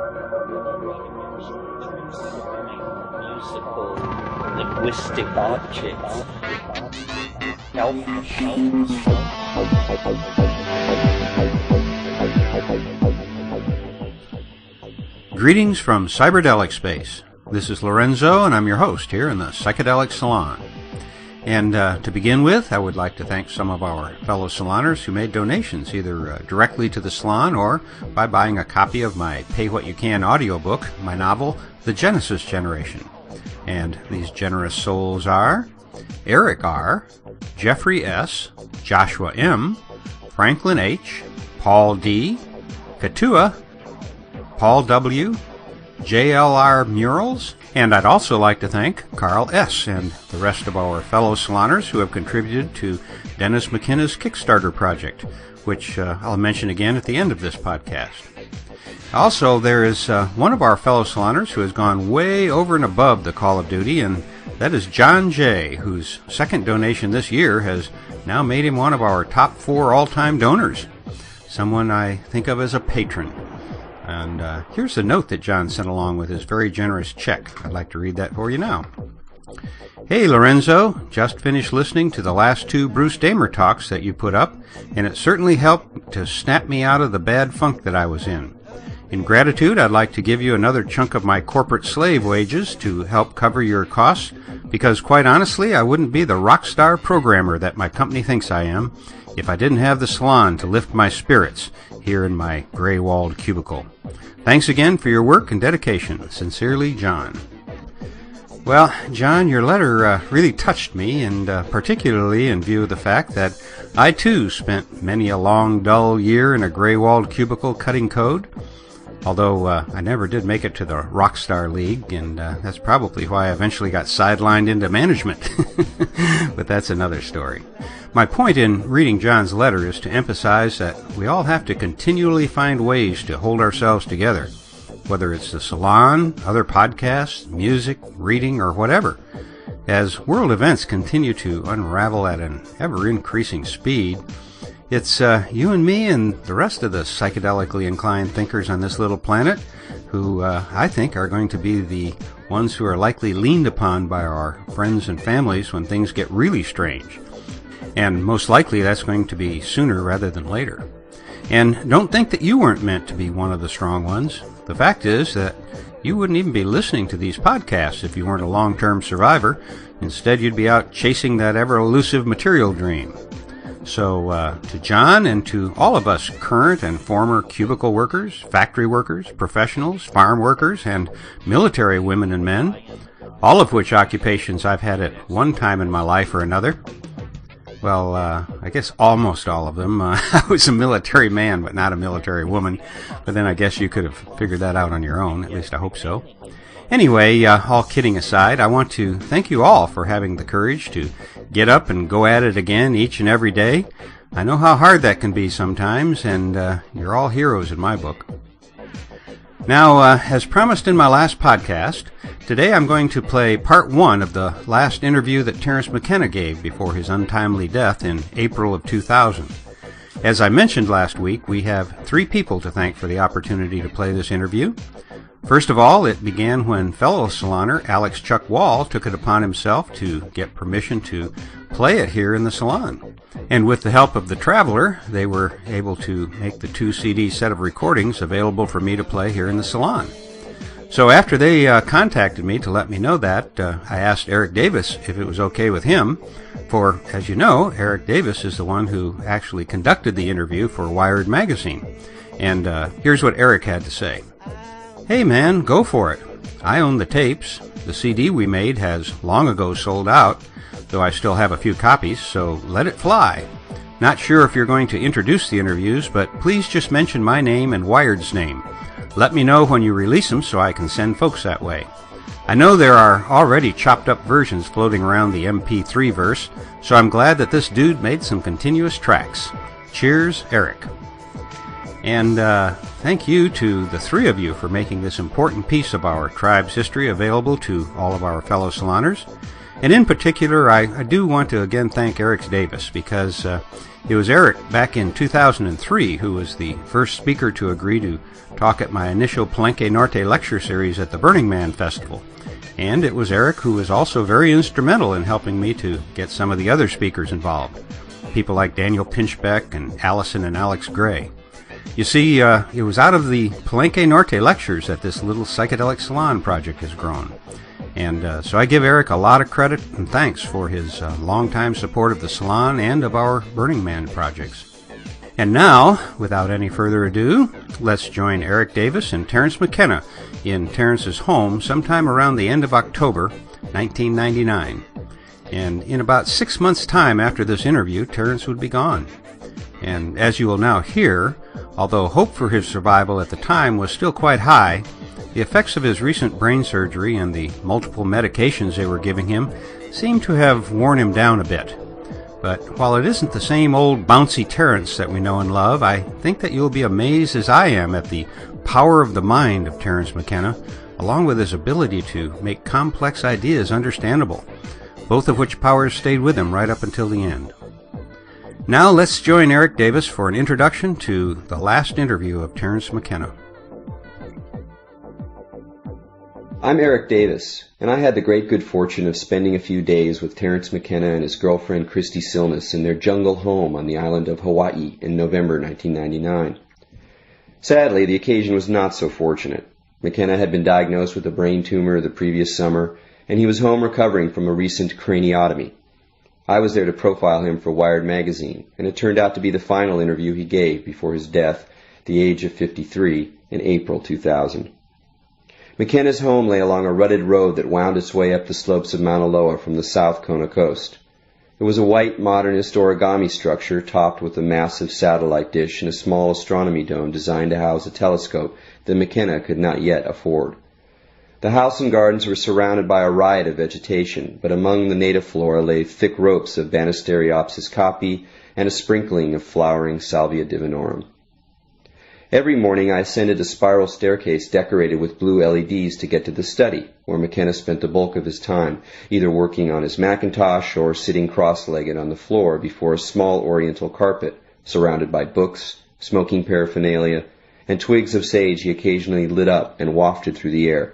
Musical linguistic objects. Greetings from Cyberdelic Space. This is Lorenzo, and I'm your host here in the Psychedelic Salon. And to begin with, I would like to thank some of our fellow saloners who made donations, either directly to the salon or by buying a copy of my Pay What You Can audiobook, my novel, The Genesis Generation. And these generous souls are Eric R., Jeffrey S., Joshua M., Franklin H., Paul D., Katua, Paul W., JLR Murals, and I'd also like to thank Carl S. and the rest of our fellow saloners who have contributed to Dennis McKenna's Kickstarter project, which I'll mention again at the end of this podcast. Also, there is one of our fellow saloners who has gone way over and above the Call of Duty, and that is John J., whose second donation this year has now made him one of our top 4 all-time donors, someone I think of as a patron. And here's the note that John sent along with his very generous check. I'd like to read that for you now. Hey, Lorenzo, just finished listening to the last 2 Bruce Damer talks that you put up, and it certainly helped to snap me out of the bad funk that I was in. In gratitude, I'd like to give you another chunk of my corporate slave wages to help cover your costs, because quite honestly, I wouldn't be the rock star programmer that my company thinks I am if I didn't have the salon to lift my spirits here in my gray-walled cubicle. Thanks again for your work and dedication. Sincerely, John. Well, John, your letter really touched me, and particularly in view of the fact that I, too, spent many a long, dull year in a gray-walled cubicle cutting code. Although I never did make it to the Rockstar League, and that's probably why I eventually got sidelined into management. But that's another story. My point in reading John's letter is to emphasize that we all have to continually find ways to hold ourselves together, whether it's the salon, other podcasts, music, reading, or whatever. As world events continue to unravel at an ever-increasing speed, it's you and me and the rest of the psychedelically inclined thinkers on this little planet who I think are going to be the ones who are likely leaned upon by our friends and families when things get really strange. And most likely that's going to be sooner rather than later. And don't think that you weren't meant to be one of the strong ones. The fact is that you wouldn't even be listening to these podcasts if you weren't a long-term survivor. Instead, you'd be out chasing that ever-elusive material dream. So, to John and to all of us current and former cubicle workers, factory workers, professionals, farm workers, and military women and men, all of which occupations I've had at one time in my life or another. Well, I guess almost all of them. I was a military man, but not a military woman. But then I guess you could have figured that out on your own. At least I hope so. Anyway, all kidding aside, I want to thank you all for having the courage to get up and go at it again each and every day. I know how hard that can be sometimes, and you're all heroes in my book. Now, as promised in my last podcast, today I'm going to play part 1 of the last interview that Terence McKenna gave before his untimely death in April of 2000. As I mentioned last week, we have 3 people to thank for the opportunity to play this interview. First of all, it began when fellow saloner Alex Chuck Wall took it upon himself to get permission to play it here in the salon. And with the help of the Traveler, they were able to make the 2 CD set of recordings available for me to play here in the salon. So after they contacted me to let me know that, I asked Eric Davis if it was okay with him, for, as you know, Eric Davis is the one who actually conducted the interview for Wired magazine. And here's what Eric had to say. Hey man, go for it. I own the tapes. The CD we made has long ago sold out, though I still have a few copies, so let it fly. Not sure if you're going to introduce the interviews, but please just mention my name and Wired's name. Let me know when you release them so I can send folks that way. I know there are already chopped up versions floating around the MP3 verse, so I'm glad that this dude made some continuous tracks. Cheers, Eric. And thank you to the 3 of you for making this important piece of our tribe's history available to all of our fellow saloners. And in particular, I do want to again thank Eric Davis, because It was Eric back in 2003 who was the first speaker to agree to talk at my initial Palenque Norte lecture series at the Burning Man Festival. And it was Eric who was also very instrumental in helping me to get some of the other speakers involved. People like Daniel Pinchbeck and Allison and Alex Gray. You see, it was out of the Palenque Norte lectures that this little psychedelic salon project has grown. And so I give Eric a lot of credit and thanks for his longtime support of the salon and of our Burning Man projects. And now, without any further ado, let's join Eric Davis and Terence McKenna in Terence's home sometime around the end of October 1999. And in about 6 months' time after this interview, Terence would be gone. And as you will now hear, although hope for his survival at the time was still quite high, the effects of his recent brain surgery and the multiple medications they were giving him seemed to have worn him down a bit. But while it isn't the same old bouncy Terence that we know and love, I think that you'll be amazed as I am at the power of the mind of Terence McKenna, along with his ability to make complex ideas understandable, both of which powers stayed with him right up until the end. Now let's join Eric Davis for an introduction to the last interview of Terence McKenna. I'm Eric Davis, and I had the great good fortune of spending a few days with Terence McKenna and his girlfriend Christy Silness in their jungle home on the island of Hawaii in November 1999. Sadly, the occasion was not so fortunate. McKenna had been diagnosed with a brain tumor the previous summer, and he was home recovering from a recent craniotomy. I was there to profile him for Wired magazine, and it turned out to be the final interview he gave before his death, at the age of 53, in April 2000. McKenna's home lay along a rutted road that wound its way up the slopes of Mauna Loa from the South Kona coast. It was a white, modernist origami structure topped with a massive satellite dish and a small astronomy dome designed to house a telescope that McKenna could not yet afford. The house and gardens were surrounded by a riot of vegetation, but among the native flora lay thick ropes of Banisteriopsis caapi and a sprinkling of flowering Salvia divinorum. Every morning I ascended a spiral staircase decorated with blue LEDs to get to the study, where McKenna spent the bulk of his time, either working on his Macintosh or sitting cross-legged on the floor before a small oriental carpet, surrounded by books, smoking paraphernalia, and twigs of sage he occasionally lit up and wafted through the air.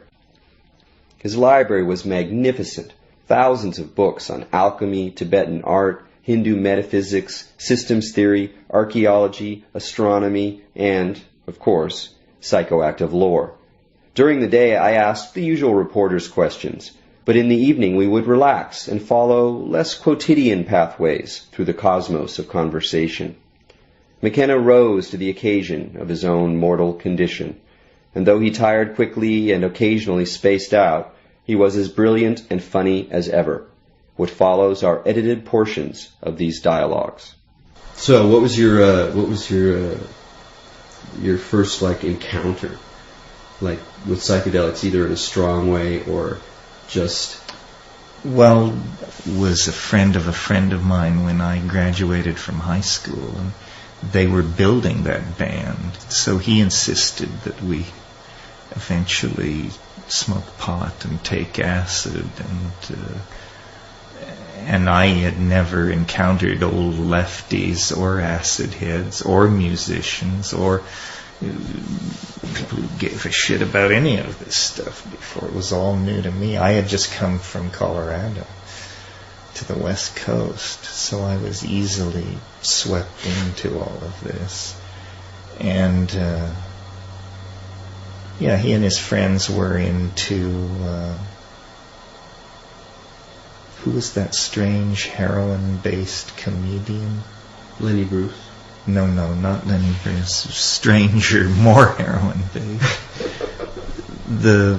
His library was magnificent, thousands of books on alchemy, Tibetan art, Hindu metaphysics, systems theory, archaeology, astronomy, and, of course, psychoactive lore. During the day, I asked the usual reporter's questions, but in the evening we would relax and follow less quotidian pathways through the cosmos of conversation. McKenna rose to the occasion of his own mortal condition, and though he tired quickly and occasionally spaced out, he was as brilliant and funny as ever. What follows are edited portions of these dialogues. So, what was your first encounter, with psychedelics, either in a strong way or just? Well, was a friend of mine when I graduated from high school, and they were building that band, so he insisted that we eventually smoke pot and take acid, and I had never encountered old lefties or acid heads or musicians or people who gave a shit about any of this stuff before. It was all new to me. I had just come from Colorado to the West Coast, so I was easily swept into all of this. And he and his friends were into who was that strange heroin-based comedian? Lenny Bruce. No, not Lenny Bruce. Stranger, more heroin-based. The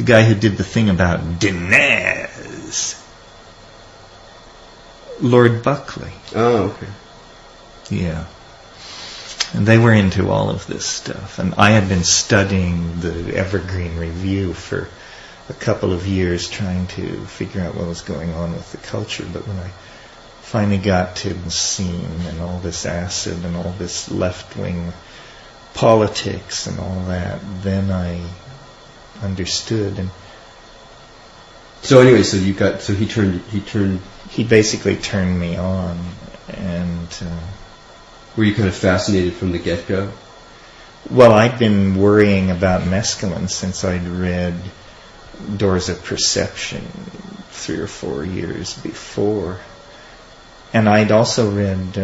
guy who did the thing about Dinez. Lord Buckley. Oh, okay. Yeah. And they were into all of this stuff. And I had been studying the Evergreen Review for a couple of years trying to figure out what was going on with the culture. But when I finally got to the scene and all this acid and all this left-wing politics and all that, then I understood. And so anyway, he turned he basically turned me on. And were you kind of fascinated from the get-go? Well, I'd been worrying about mescaline since I'd read Doors of Perception 3 or 4 years before. And I'd also read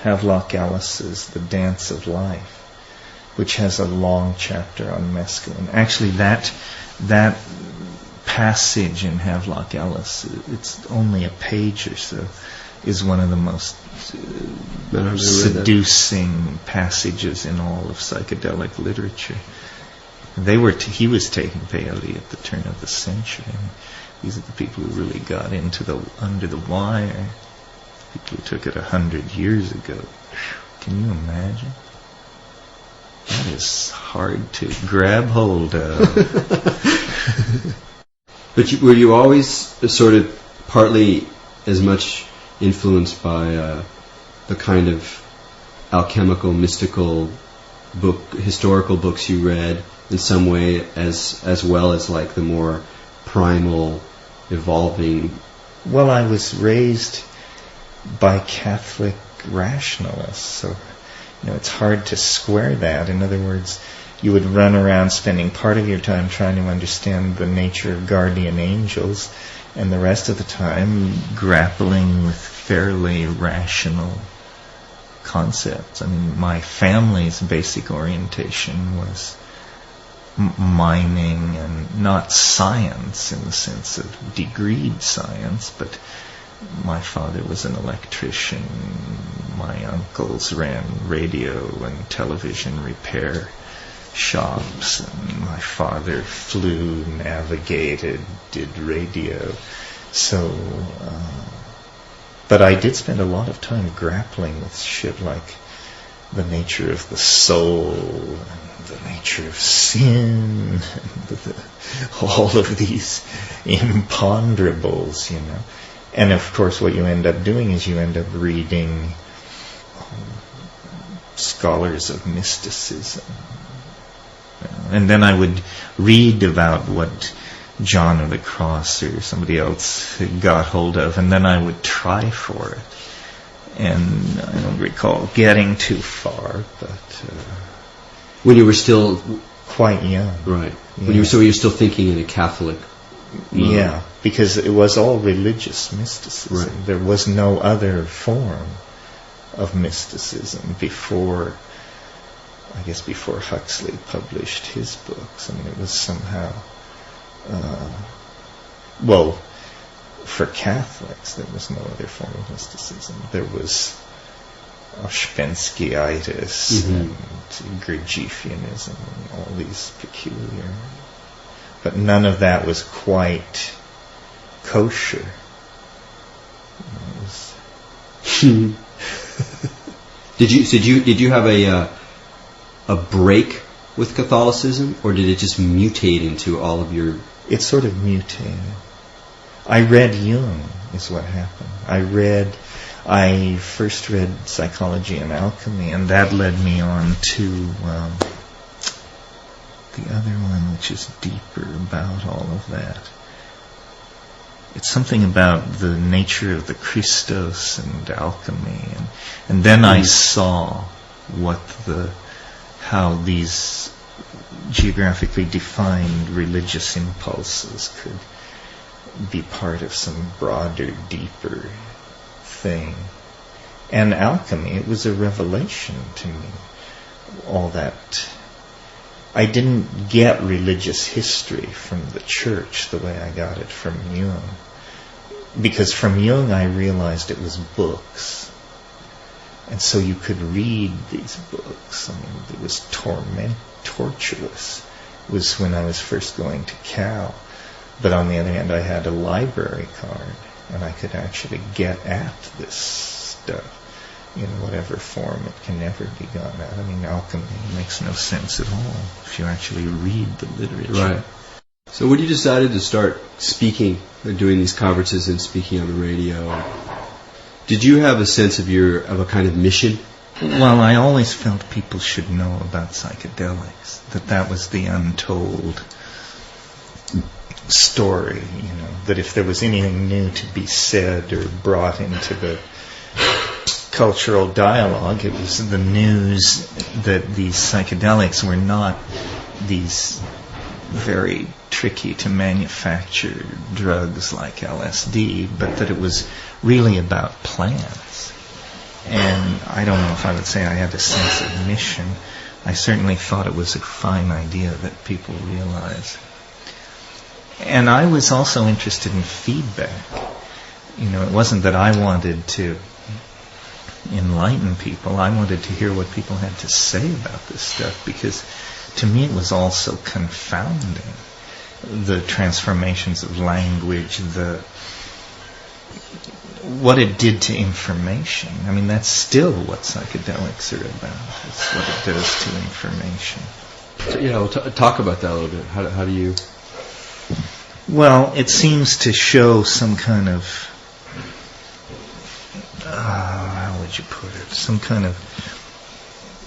Havelock Ellis's The Dance of Life, which has a long chapter on mescaline. Actually, that passage in Havelock Ellis, it's only a page or so, is one of the most seducing passages in all of psychedelic literature. He was taking peyote at the turn of the century. These are the people who really got into under the wire. People who took it 100 years ago. Can you imagine? That is hard to grab hold of. But were you always sort of partly as much influenced by the kind of alchemical, mystical historical books you read in some way, as well as like the more primal, evolving? Well, I was raised by Catholic rationalists, so it's hard to square that. In other words, you would run around spending part of your time trying to understand the nature of guardian angels, and the rest of the time grappling with fairly rational concepts. I mean, my family's basic orientation was mining, and not science in the sense of degreed science, but my father was an electrician, my uncles ran radio and television repair shops, and my father flew, navigated, did radio. So, but I did spend a lot of time grappling with shit like the nature of the soul, and the nature of sin, and all of these imponderables, And of course what you end up doing is you end up reading scholars of mysticism. And then I would read about what John of the Cross or somebody else got hold of, and then I would try for it. And I don't recall getting too far, but... when you were still... quite young. Right. Yeah. When you were still thinking in a Catholic mode. Yeah, because it was all religious mysticism. Right. There was no other form of mysticism before Huxley published his books. I mean, it was somehow... for Catholics, there was no other form of mysticism. There was Ouspensky-itis and Gurdjieffianism and all these peculiar... But none of that was quite kosher. Did you have a break with Catholicism, or did it just mutate into all of your... It sort of mutated. I read Jung, is what happened. I first read Psychology and Alchemy, and that led me on to the other one, which is deeper about all of that. It's something about the nature of the Christos and alchemy, and then I saw how these geographically defined religious impulses could be part of some broader, deeper thing. And alchemy, it was a revelation to me. All that. I didn't get religious history from the church the way I got it from Jung. Because from Jung I realized it was books. And so you could read these books. I mean, it was torturous. It was when I was first going to Cal. But on the other hand, I had a library card, and I could actually get at this stuff in whatever form it can never be gotten at. I mean, alchemy makes no sense at all if you actually read the literature. Right. So when you decided to start speaking, or doing these conferences and speaking on the radio, did you have a sense of a kind of mission? Well, I always felt people should know about psychedelics, that was the untold story, that if there was anything new to be said or brought into the cultural dialogue, it was the news that these psychedelics were not these very tricky to manufacture drugs like LSD, but that it was really about plants. And I don't know if I would say I had a sense of mission. I certainly thought it was a fine idea that people realize. And I was also interested in feedback. It wasn't that I wanted to enlighten people. I wanted to hear what people had to say about this stuff, because to me it was all so confounding. The transformations of language, what it did to information. I mean, that's still what psychedelics are about. It's what it does to information. So, talk about that a little bit. How do you... Well, it seems to show some kind of, how would you put it? Some kind of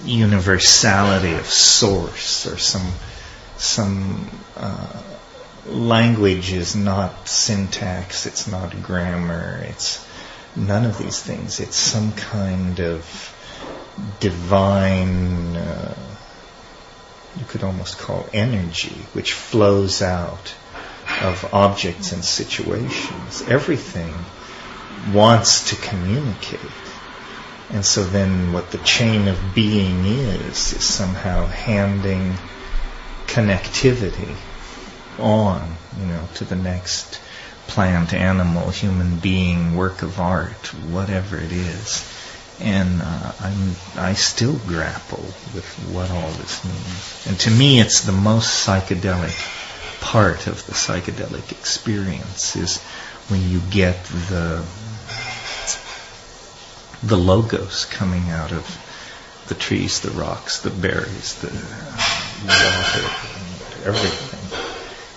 universality of source, or some language is not syntax, it's not grammar, it's none of these things. It's some kind of divine, you could almost call energy, which flows out of objects and situations. Everything wants to communicate. And so then what the chain of being is somehow handing connectivity on, to the next plant, animal, human being, work of art, whatever it is. And I still grapple with what all this means. And to me, it's the most psychedelic part of the psychedelic experience, is when you get the logos coming out of the trees, the rocks, the berries, the water, everything.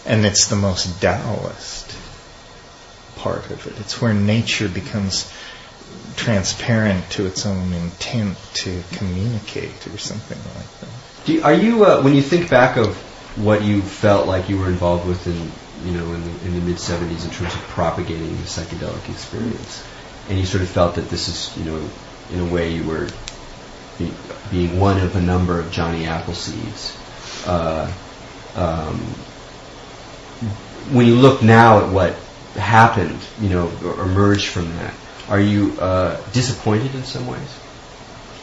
And it's the most Taoist part of it. It's where nature becomes transparent to its own intent to communicate, or something like that. Are you when you think back of what you felt like you were involved with in the mid '70s in terms of propagating the psychedelic experience, and you sort of felt that this is, in a way you were being one of a number of Johnny Appleseeds. When you look now at what happened, or emerged from that, are you disappointed in some ways?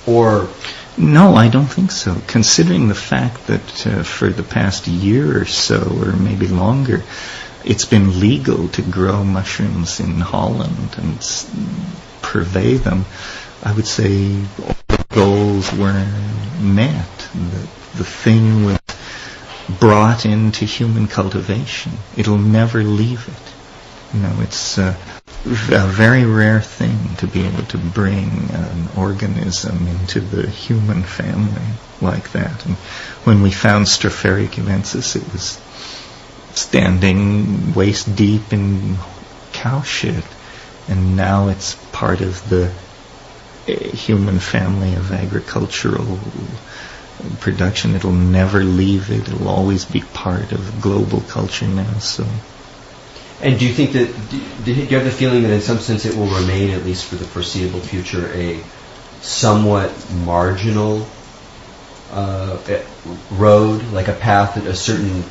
Or... No, I don't think so. Considering the fact that for the past year or so, or maybe longer, it's been legal to grow mushrooms in Holland and purvey them, I would say all the goals were met. The thing was brought into human cultivation. It'll never leave it. It's a very rare thing to be able to bring an organism into the human family like that. And when we found Stropharia cubensis, it was standing waist deep in cow shit, and now it's part of the human family of agricultural production. It'll never leave it. It'll always be part of global culture now. So. And do you think that, do you have the feeling that in some sense it will remain, at least for the foreseeable future, a somewhat marginal road, like a path that a certain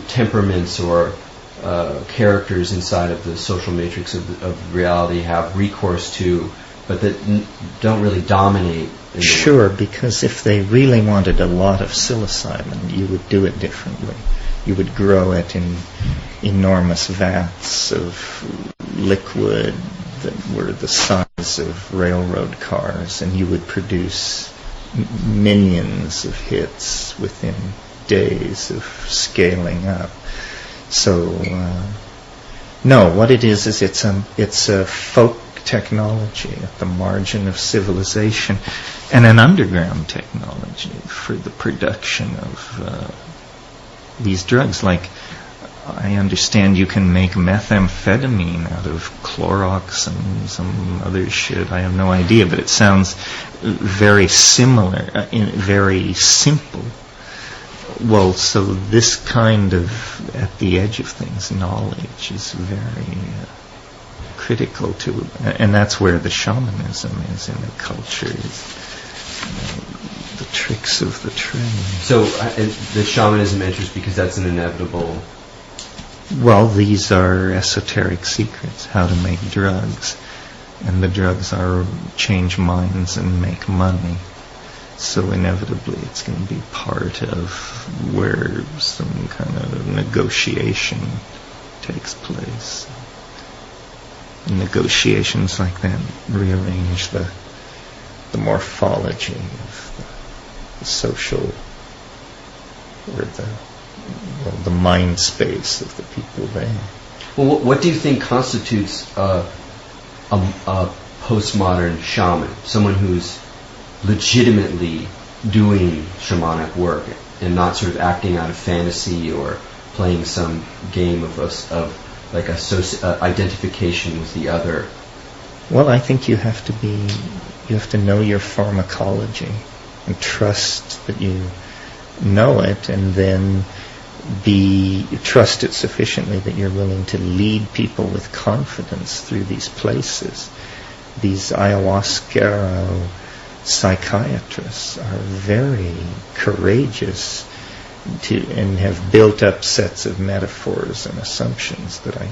temperaments or characters inside of the social matrix of reality have recourse to, but that don't really dominate? Sure, because if they really wanted a lot of psilocybin, you would do it differently. You would grow it in enormous vats of liquid that were the size of railroad cars, and you would produce millions of hits within days of scaling up. So, no, what it is it's a folk technology at the margin of civilization, and an underground technology for the production of these drugs. Like, I understand you can make methamphetamine out of Clorox and some other shit. I have no idea, but it sounds very similar, very simple. Well, so this kind of, at the edge of things, knowledge is very critical to, and that's where the shamanism is in the culture, the tricks of the trade. So the shamanism enters because that's an inevitable. Well, these are esoteric secrets, how to make drugs, and the drugs are change minds and make money. So inevitably it's going to be part of where some kind of negotiation takes place. Negotiations like that rearrange the morphology of the social, or the mind space of the people there. Well, what do you think constitutes a postmodern shaman? Someone who's legitimately doing shamanic work and not sort of acting out of fantasy or playing some game of like identification with the other. Well, I think you have to know your pharmacology and trust that you know it, and then trust it sufficiently that you're willing to lead people with confidence through these places. These ayahuasca psychiatrists are very courageous and have built up sets of metaphors and assumptions that I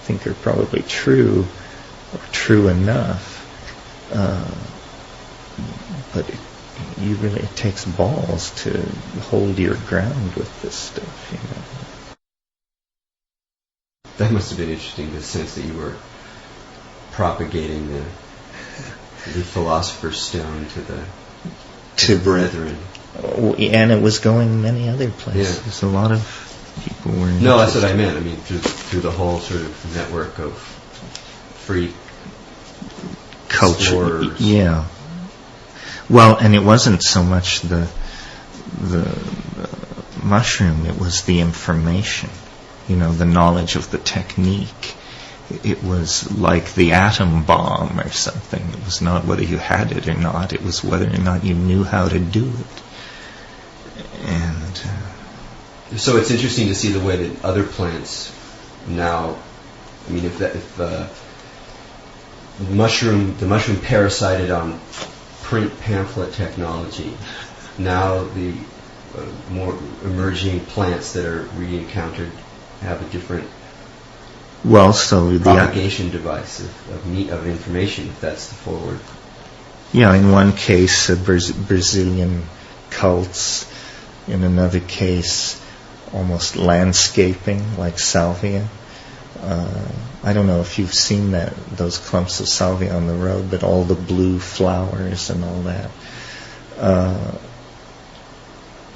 think are probably true, or true enough. But it takes balls to hold your ground with this stuff, you know. That must have been interesting, the sense that you were propagating the Philosopher's Stone to brethren. And it was going many other places. Yeah. A lot of people were interested. No, that's what I meant. I mean, through the whole sort of network of free culture. Explorers. Yeah. Well, and it wasn't so much the mushroom, it was the information, you know, the knowledge of the technique. It was like the atom bomb or something. It was not whether you had it or not, it was whether or not you knew how to do it. And so it's interesting to see the way that other plants now, I mean, if the mushroom parasited on print pamphlet technology, now the more emerging plants that are re-encountered have a different propagation device of information, if that's the forward. Yeah, in one case, Brazilian cults. In another case, almost landscaping, like salvia. I don't know if you've seen those clumps of salvia on the road, but all the blue flowers and all that.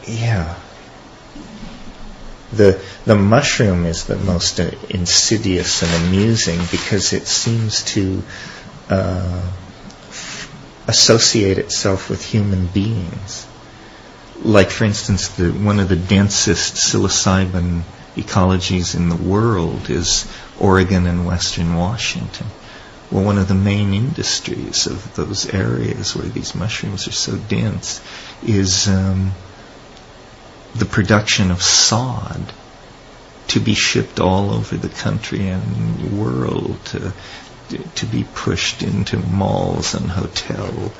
Yeah. The mushroom is the most insidious and amusing because it seems to associate itself with human beings. Like, for instance, one of the densest psilocybin ecologies in the world is Oregon and Western Washington. Well, one of the main industries of those areas where these mushrooms are so dense is the production of sod to be shipped all over the country and world to be pushed into malls and hotel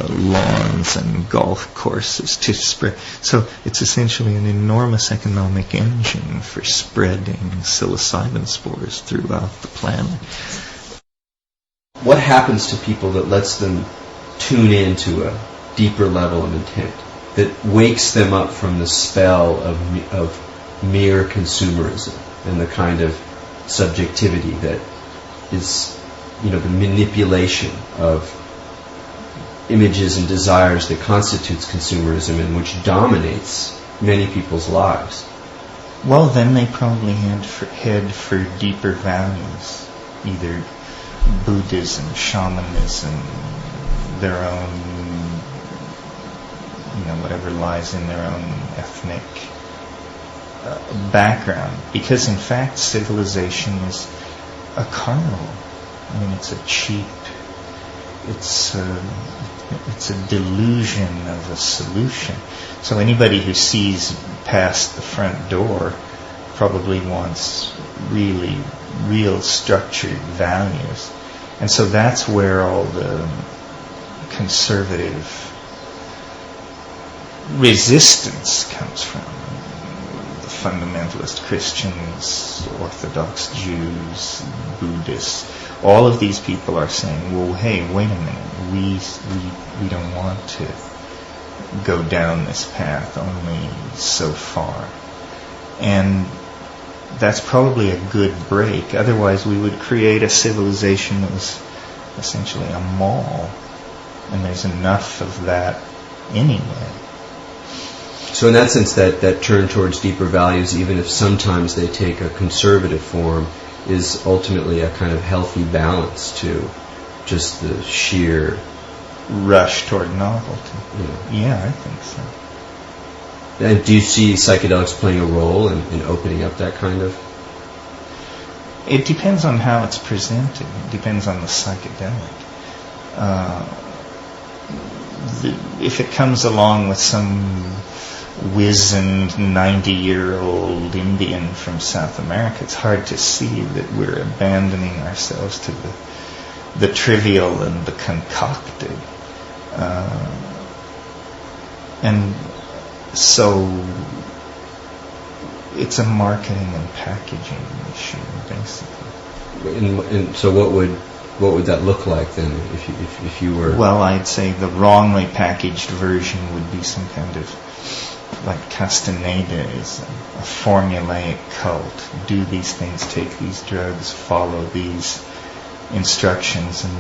lawns and golf courses to spread. So it's essentially an enormous economic engine for spreading psilocybin spores throughout the planet. What happens to people that lets them tune into a deeper level of intent, that wakes them up from the spell of mere consumerism and the kind of subjectivity that is, the manipulation of images and desires that constitutes consumerism and which dominates many people's lives? Well, then they probably head for deeper values, either Buddhism, shamanism, their own, whatever lies in their own ethnic background. Because in fact, civilization is a carnival. I mean, it's a cheap, It's a delusion of a solution. So anybody who sees past the front door probably wants really real structured values. And so that's where all the conservative resistance comes from. The fundamentalist Christians, Orthodox Jews, Buddhists, all of these people are saying, well, hey, wait a minute, we don't want to go down this path only so far. And that's probably a good break. Otherwise we would create a civilization that was essentially a mall. And there's enough of that anyway. So in that sense, that turn towards deeper values, even if sometimes they take a conservative form, is ultimately a kind of healthy balance to just the sheer rush toward novelty. Yeah, I think so. And do you see psychedelics playing a role in opening up that kind of? It depends on how it's presented. It depends on the psychedelic. If it comes along with some wizened 90-year-old Indian from South America, it's hard to see that we're abandoning ourselves to the trivial and the concocted. And so it's a marketing and packaging issue, basically. And so what would that look like then, if you were? Well, I'd say the wrongly packaged version would be some kind of, like Castaneda is a formulaic cult. Do these things, take these drugs, follow these instructions, and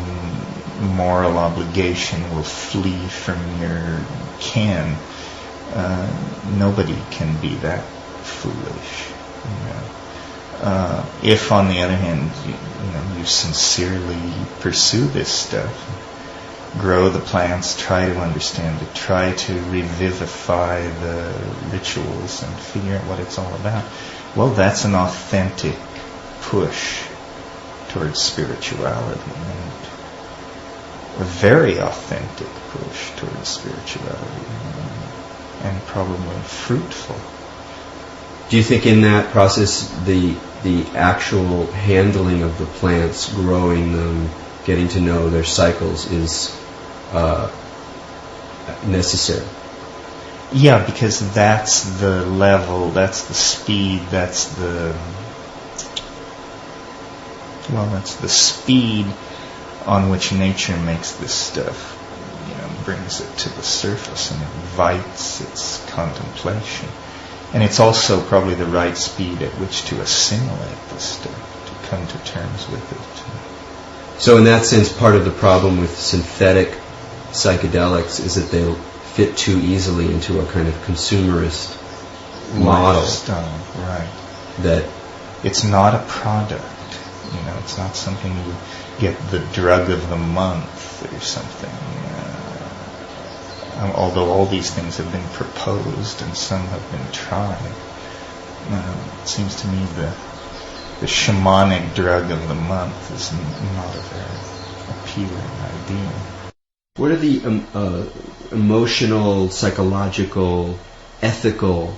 moral obligation will flee from your ken. Nobody can be that foolish. If, on the other hand, you sincerely pursue this stuff, grow the plants, try to understand it, try to revivify the rituals and figure out what it's all about, well, that's an authentic push towards spirituality, and a very authentic push towards spirituality, and probably fruitful. Do you think in that process the actual handling of the plants, growing them, getting to know their cycles is necessary? Yeah, because that's the level, that's the speed, that's the speed on which nature makes this stuff, brings it to the surface and invites its contemplation. And it's also probably the right speed at which to assimilate this stuff, to come to terms with it. So in that sense, part of the problem with synthetic psychedelics is that they'll fit too easily into a kind of consumerist model. Lifestyle, right. That it's not a product. It's not something you get the drug of the month or something. Although all these things have been proposed and some have been tried, it seems to me the shamanic drug of the month is not a very appealing idea. What are the emotional, psychological, ethical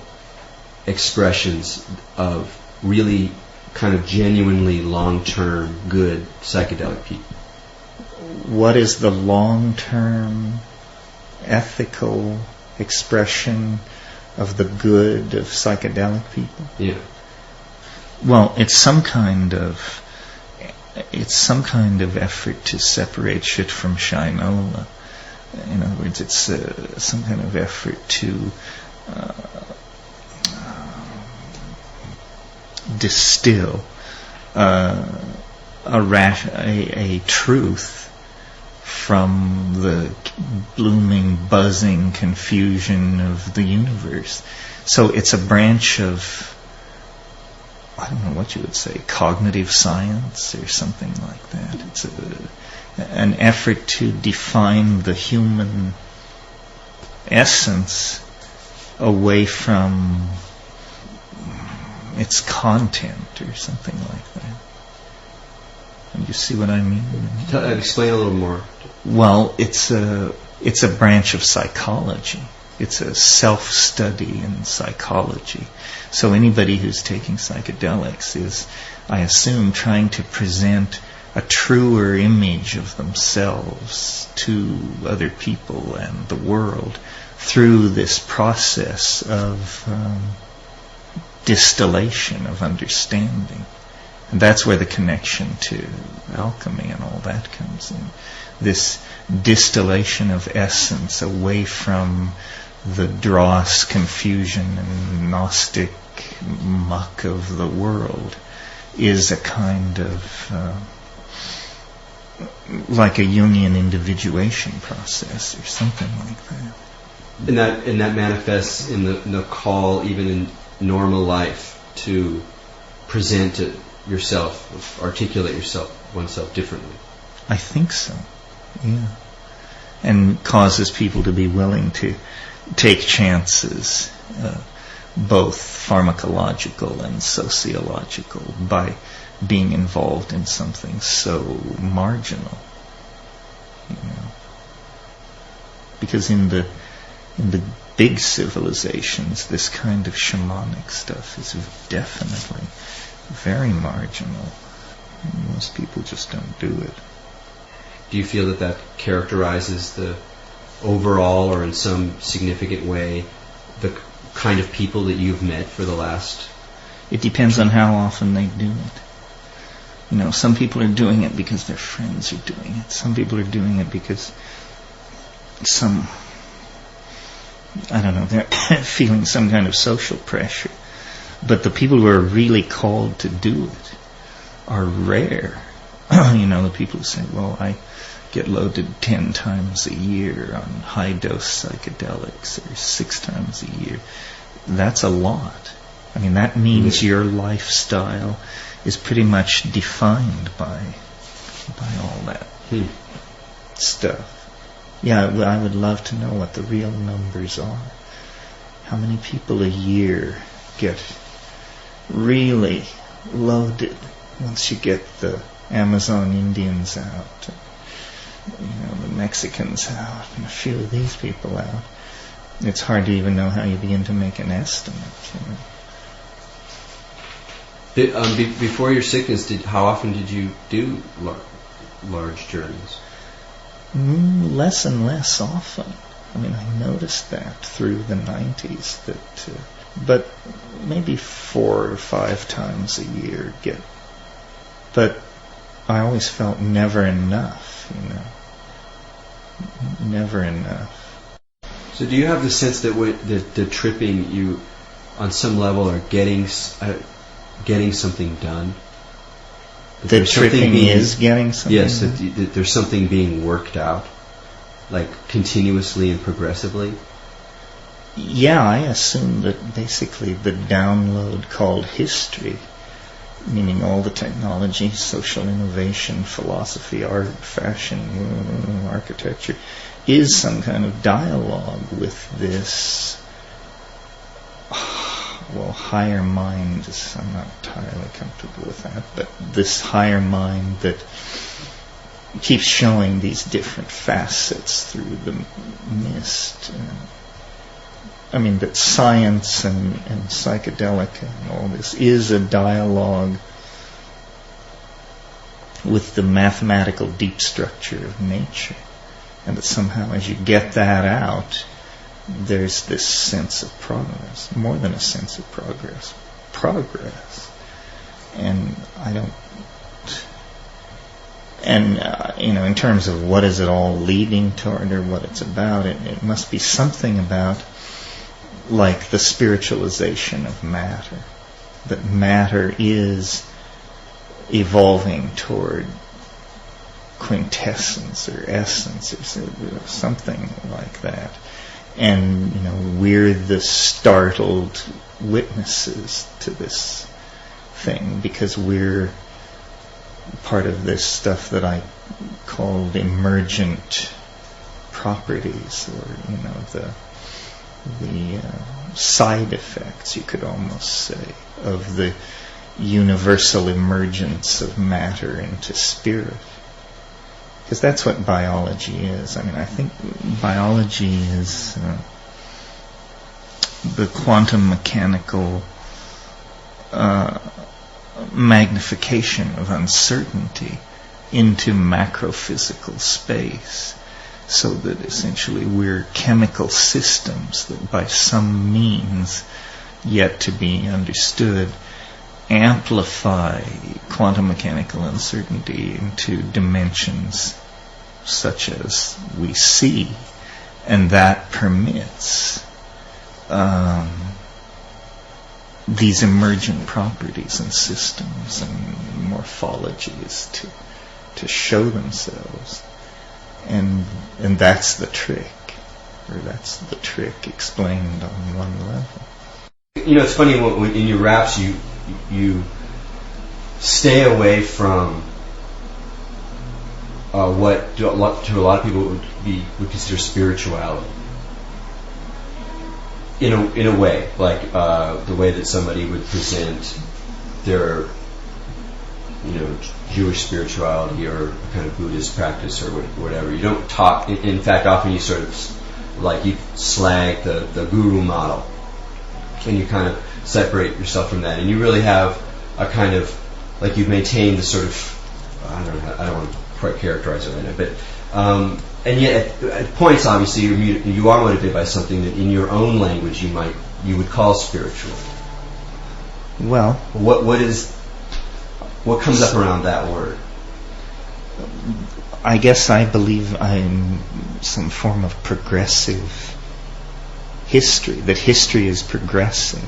expressions of really kind of genuinely long-term good psychedelic people? What is the long-term ethical expression of the good of psychedelic people? Yeah. Well, it's some kind of effort to separate shit from shinola. In other words, it's some kind of effort to distill a truth from the blooming, buzzing confusion of the universe. So it's a branch of, I don't know what you would say, cognitive science or something like that. It's an effort to define the human essence away from its content or something like that. And you see what I mean? Explain a little more. Well, it's it's a branch of psychology. It's a self-study in psychology. So anybody who's taking psychedelics is, I assume, trying to present a truer image of themselves to other people and the world through this process of distillation of understanding. And that's where the connection to alchemy and all that comes in. This distillation of essence away from the dross, confusion, and Gnostic muck of the world is a kind of like a Jungian individuation process or something like that. And that manifests in the call, even in normal life, to present it yourself, articulate oneself differently. I think so, yeah. And causes people to be willing to take chances, both pharmacological and sociological, by being involved in something so marginal, you know. Because in the big civilizations, this kind of shamanic stuff is definitely very marginal. Most people just don't do it. Do you feel that characterizes the overall, or in some significant way, the kind of people that you've met for the last... It depends on how often they do it. You know, some people are doing it because their friends are doing it. Some people are doing it because they're feeling some kind of social pressure. But the people who are really called to do it are rare. You know, the people who say, well, I get loaded 10 times a year on high-dose psychedelics, or 6 times a year. That's a lot. I mean, that means your lifestyle is pretty much defined by all that stuff. Yeah, I would love to know what the real numbers are. How many people a year get really loaded once you get the Amazon Indians out, you know, the Mexicans out, and a few of these people out. It's hard to even know how you begin to make an estimate, you know. Before your sickness, how often did you do large journeys? Less and less often. I mean, I noticed that through the 90s, but maybe 4 or 5 times a year but I always felt never enough, you know. Never enough. So do you have the sense that the tripping, you, on some level, are getting something done? The tripping is getting something done? Yes, done? that there's something being worked out, like continuously and progressively? Yeah, I assume that basically the download called history, meaning all the technology, social innovation, philosophy, art, fashion, architecture, is some kind of dialogue with this, higher mind. I'm not entirely comfortable with that, but this higher mind that keeps showing these different facets through the mist. I mean, that science and psychedelic and all this is a dialogue with the mathematical deep structure of nature. And that somehow as you get that out, there's this sense of progress, more than a sense of progress. And in terms of what is it all leading toward or what it's about, it must be something about like the spiritualization of matter. That matter is evolving toward quintessence or essence or something like that. And, you know, we're the startled witnesses to this thing because we're part of this stuff that I called emergent properties, or, you know, the side effects, you could almost say, of the universal emergence of matter into spirit. Because that's what biology is. I mean, I think biology is the quantum mechanical magnification of uncertainty into macrophysical space, so that essentially we're chemical systems that by some means yet to be understood amplify quantum mechanical uncertainty into dimensions such as we see, and that permits these emergent properties and systems and morphologies to show themselves, and that's the trick, or that's the trick explained on one level. You know, it's funny when in your raps you stay away from what to a lot of people would consider spirituality. In a way, like the way that somebody would present their, Jewish spirituality or a kind of Buddhist practice or whatever. You don't talk. In fact, often you sort of like you slag the guru model, and you kind of separate yourself from that, and you really have a kind of like you've maintained the sort of I don't want to quite characterize it right now, but and yet at points obviously you are motivated by something that in your own language you would call spiritual. Well, what comes up around that word? I guess I believe I'm some form of progressive history, that history is progressive.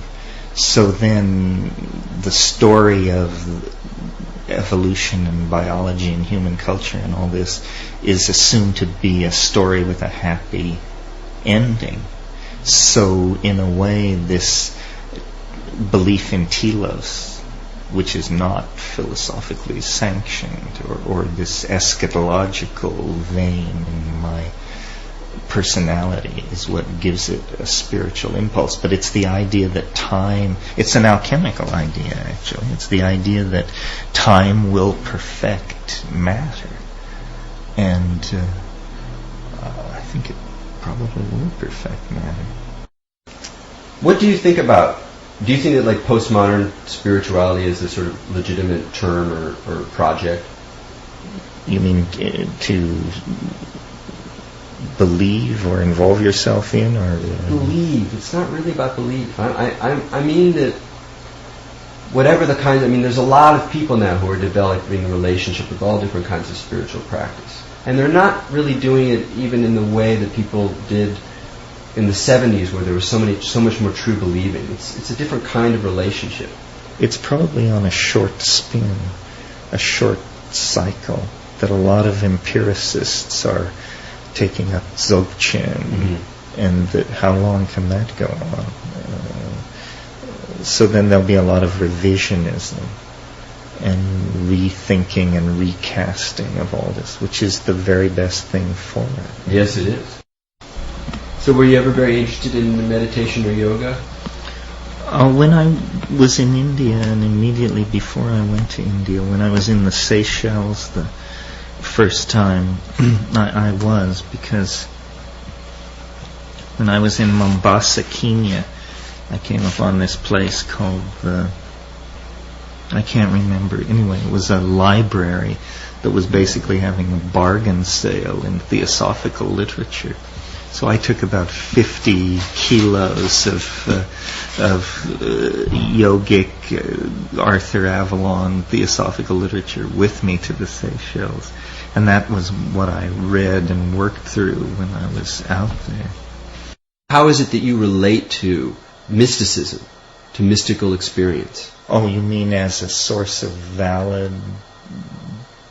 So then the story of evolution and biology and human culture and all this is assumed to be a story with a happy ending. So in a way, this belief in telos, which is not philosophically sanctioned, or this eschatological vein in my personality, is what gives it a spiritual impulse. But it's the idea that time, it's an alchemical idea actually, it's the idea that time will perfect matter, and I think it probably will perfect matter. What do you think about, do you think that like postmodern spirituality is a sort of legitimate term or project? You mean to believe or involve yourself in, or believe? It's not really about belief. I mean that whatever the kinds. I mean, there's a lot of people now who are developing a relationship with all different kinds of spiritual practice, and they're not really doing it even in the way that people did in the 70s, where there was so much more true believing. It's a different kind of relationship. It's probably on a short spin, a short cycle that a lot of empiricists are taking up Dzogchen, and that how long can that go on? So then there'll be a lot of revisionism and rethinking and recasting of all this, which is the very best thing for it. Yes, it is. So were you ever very interested in meditation or yoga? When I was in India, and immediately before I went to India, when I was in the Seychelles the first time, I was, because when I was in Mombasa, Kenya, I came upon this place called I can't remember. Anyway, it was a library that was basically having a bargain sale in theosophical literature. So I took about 50 kilos of yogic Arthur Avalon theosophical literature with me to the Seychelles. And that was what I read and worked through when I was out there. How is it that you relate to mysticism, to mystical experience? Oh, you mean as a source of valid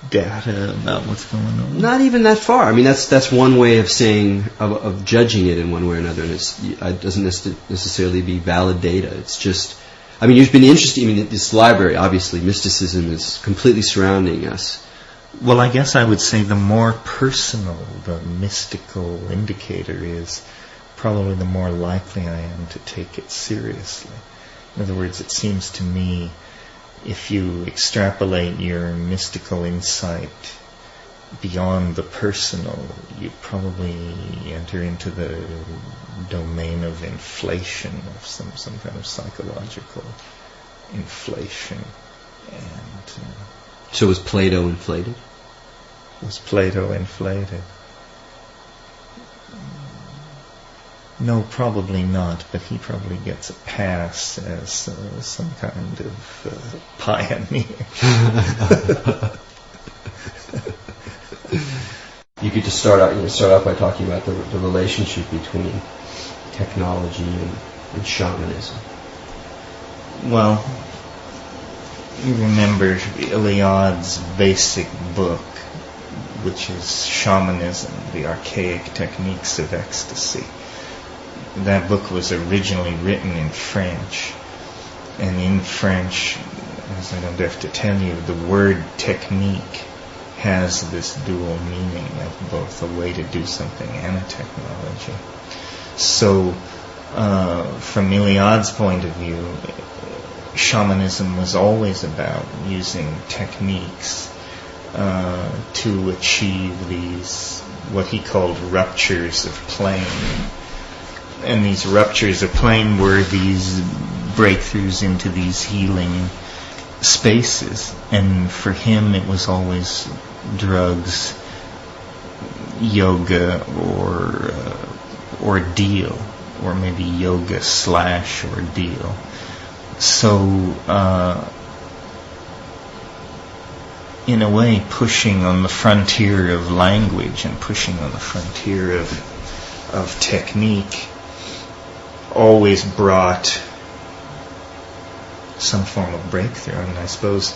data about what's going on? Not even that far. I mean, that's one way of saying, of judging it in one way or another, and it doesn't necessarily be valid data. It's just, I mean, you've been interested. I mean, this library, obviously, mysticism is completely surrounding us. Well, I guess I would say the more personal the mystical indicator is, probably the more likely I am to take it seriously. In other words, it seems to me, if you extrapolate your mystical insight beyond the personal, you probably enter into the domain of inflation, of some kind of psychological inflation. And So was Plato inflated? was Plato inflated? No, probably not, but he probably gets a pass as some kind of pioneer. You could just start out by talking about the relationship between technology and shamanism. Well, you remember Iliad's basic book, which is Shamanism, the Archaic Techniques of Ecstasy. That book was originally written in French, and in French, as I don't have to tell you, the word technique has this dual meaning of both a way to do something and a technology. So, from Iliad's point of view, shamanism was always about using techniques to achieve these, what he called ruptures of plane. And these ruptures of plane were these breakthroughs into these healing spaces. And for him it was always drugs, yoga, or ordeal, or maybe yoga / ordeal. So, in a way, pushing on the frontier of language and pushing on the frontier of technique always brought some form of breakthrough. I mean, I suppose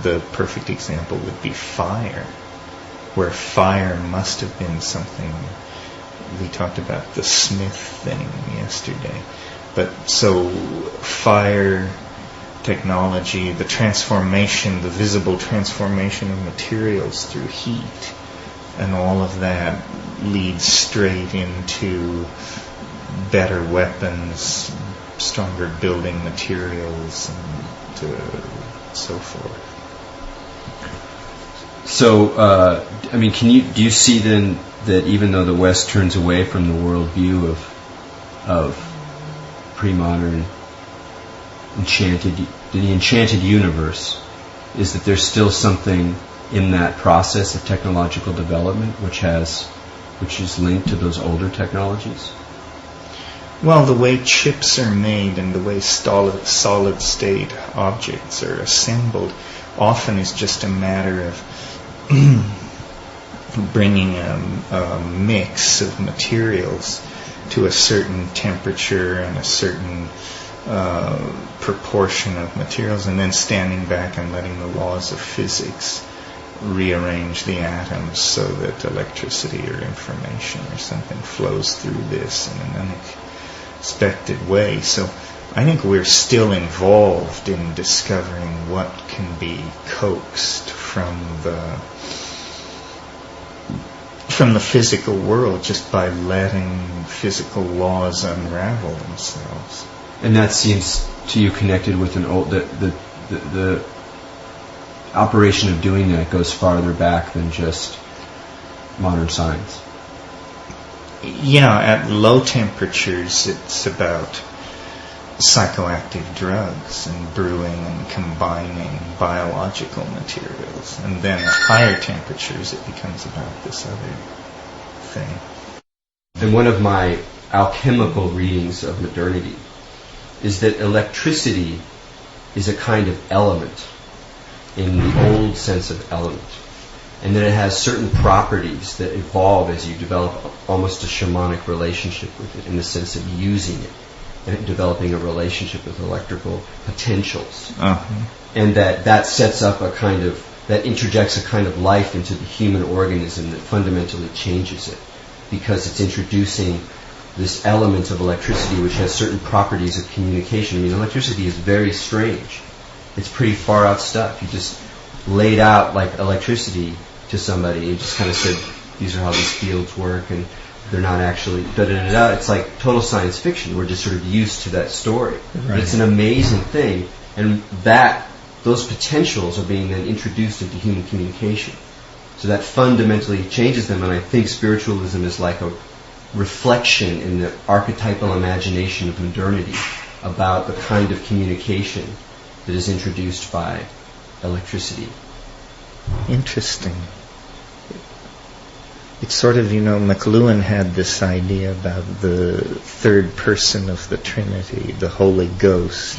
the perfect example would be fire, where fire must have been something. We talked about the Smith thing yesterday. But so fire technology, the transformation, the visible transformation of materials through heat, and all of that leads straight into better weapons, stronger building materials, and so forth. So, I mean, do you see then that even though the West turns away from the worldview of pre-modern the enchanted universe, is that there's still something in that process of technological development which is linked to those older technologies? Well, the way chips are made and the way solid state objects are assembled often is just a matter of bringing a mix of materials to a certain temperature and a certain proportion of materials, and then standing back and letting the laws of physics rearrange the atoms so that electricity or information or something flows through this in an unexpected way. So I think we're still involved in discovering what can be coaxed from the physical world just by letting physical laws unravel themselves. And that seems to you connected with the operation of doing that goes farther back than just modern science. Yeah, at low temperatures it's about psychoactive drugs and brewing and combining biological materials. And then at higher temperatures it becomes about this other thing. And one of my alchemical readings of modernity is that electricity is a kind of element in the old sense of element, and that it has certain properties that evolve as you develop almost a shamanic relationship with it, in the sense of using it and developing a relationship with electrical potentials. Uh-huh. And that sets up that interjects a kind of life into the human organism that fundamentally changes it, because it's introducing this element of electricity which has certain properties of communication. I mean, electricity is very strange. It's pretty far out stuff. You just laid out like electricity to somebody and just kind of said, these are how these fields work, and they're not actually da-da-da-da. It's like total science fiction. We're just sort of used to that story. Right. It's an amazing thing, and those potentials are being then introduced into human communication. So that fundamentally changes them, and I think spiritualism is like a reflection in the archetypal imagination of modernity about the kind of communication that is introduced by electricity. Interesting. It's sort of, McLuhan had this idea about the third person of the Trinity, the Holy Ghost,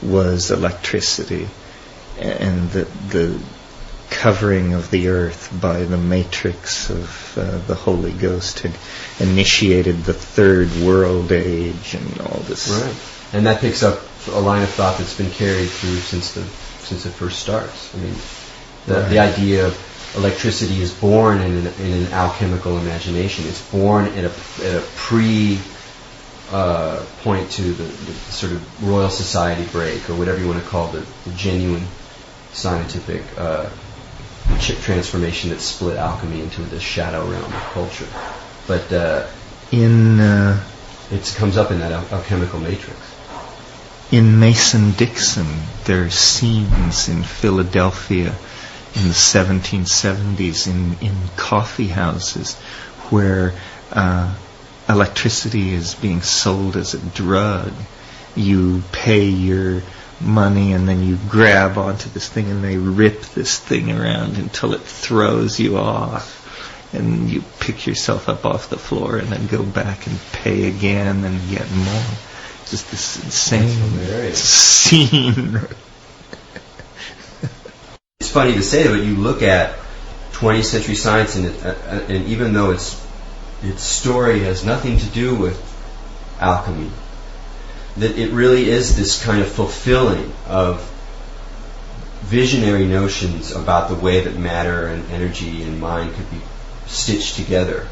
was electricity, and the covering of the earth by the matrix of the Holy Ghost had initiated the third world age and all this. Right. And that picks up a line of thought that's been carried through since it first starts. I mean, the idea of electricity is born in an alchemical imagination. It's born at a point to the sort of Royal Society break, or whatever you want to call the genuine scientific transformation that split alchemy into this shadow realm of culture. But it comes up in that alchemical matrix. In Mason-Dixon, there are scenes in Philadelphia in the 1770s in coffee houses where electricity is being sold as a drug. You pay your money and then you grab onto this thing and they rip this thing around until it throws you off, and you pick yourself up off the floor and then go back and pay again and get more. Just this insane scene. It's funny to say, but you look at 20th century science, and even though its story has nothing to do with alchemy, that it really is this kind of fulfilling of visionary notions about the way that matter and energy and mind could be stitched together.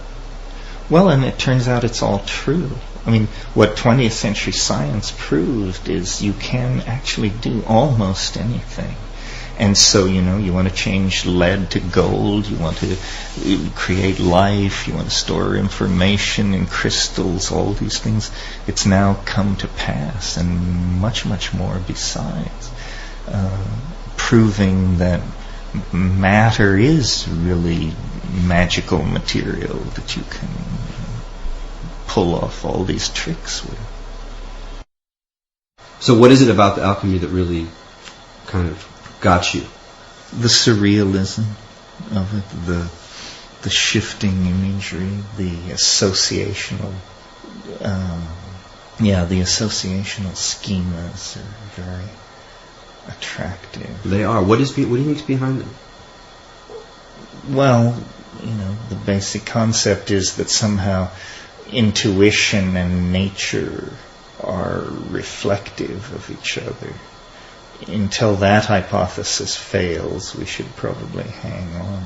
Well, and it turns out it's all true. I mean, what 20th century science proved is you can actually do almost anything. And so, you want to change lead to gold, you want to create life, you want to store information in crystals, all these things. It's now come to pass, and much, much more besides, proving that matter is really magical material that you can pull off all these tricks with. So what is it about the alchemy that really kind of got you? The surrealism of it, the shifting imagery, the associational, the associational schemas are very attractive. They are. What do you think's behind them? Well, the basic concept is that somehow intuition and nature are reflective of each other. Until that hypothesis fails, we should probably hang on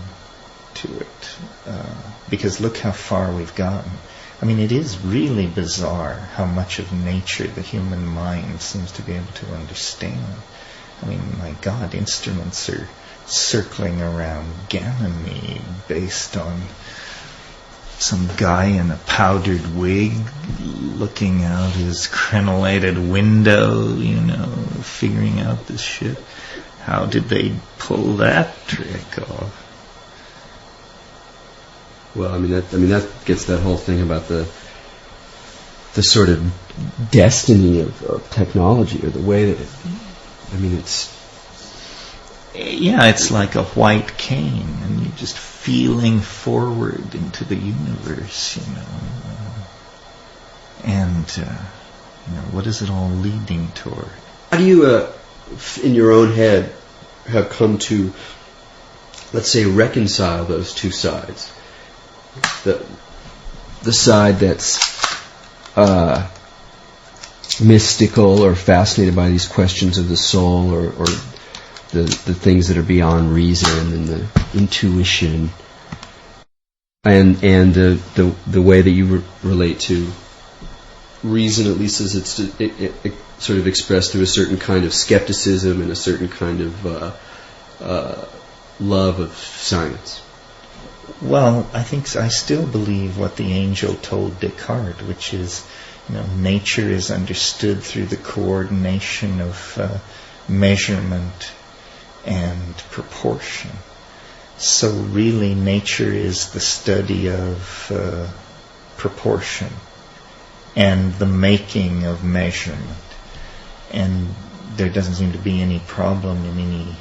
to it. Because look how far we've gotten. I mean, it is really bizarre how much of nature the human mind seems to be able to understand. I mean, my God, instruments are circling around Ganymede based on some guy in a powdered wig looking out his crenellated window, figuring out this shit. How did they pull that trick off? Well, that gets that whole thing about the sort of destiny of technology, or the way that it's like a white cane, and you're just feeling forward into the universe, and what is it all leading toward? How do you, in your own head, have come to, let's say, reconcile those two sides? The side that's mystical or fascinated by these questions of the soul, or the things that are beyond reason, and the intuition, and the way that you relate to reason, at least as it's sort of expressed through a certain kind of skepticism and a certain kind of love of science. Well, I still believe what the angel told Descartes, which is, nature is understood through the coordination of measurement and proportion. So really, nature is the study of proportion and the making of measurement. And there doesn't seem to be any problem in any...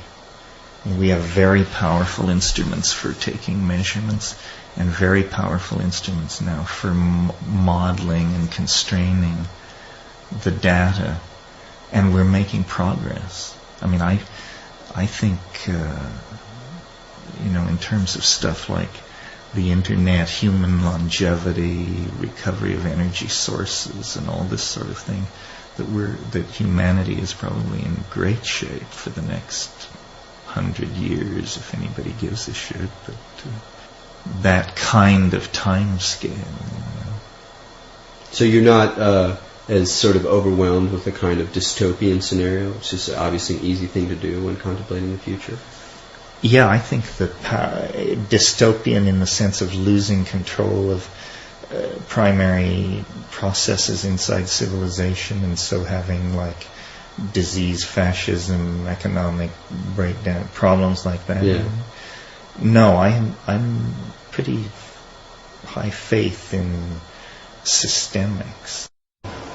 We have very powerful instruments for taking measurements and very powerful instruments now for modeling and constraining the data. And we're making progress. I mean, I think, in terms of stuff like the internet, human longevity, recovery of energy sources, and all this sort of thing, that humanity is probably in great shape for the next 100 years, if anybody gives a shit. But that kind of time scale. So you're not as sort of overwhelmed with a kind of dystopian scenario, which is obviously an easy thing to do when contemplating the future? Yeah, I think that dystopian in the sense of losing control of primary processes inside civilization, and so having like disease, fascism, economic breakdown, problems like that. Yeah. No, I'm pretty high faith in systemics.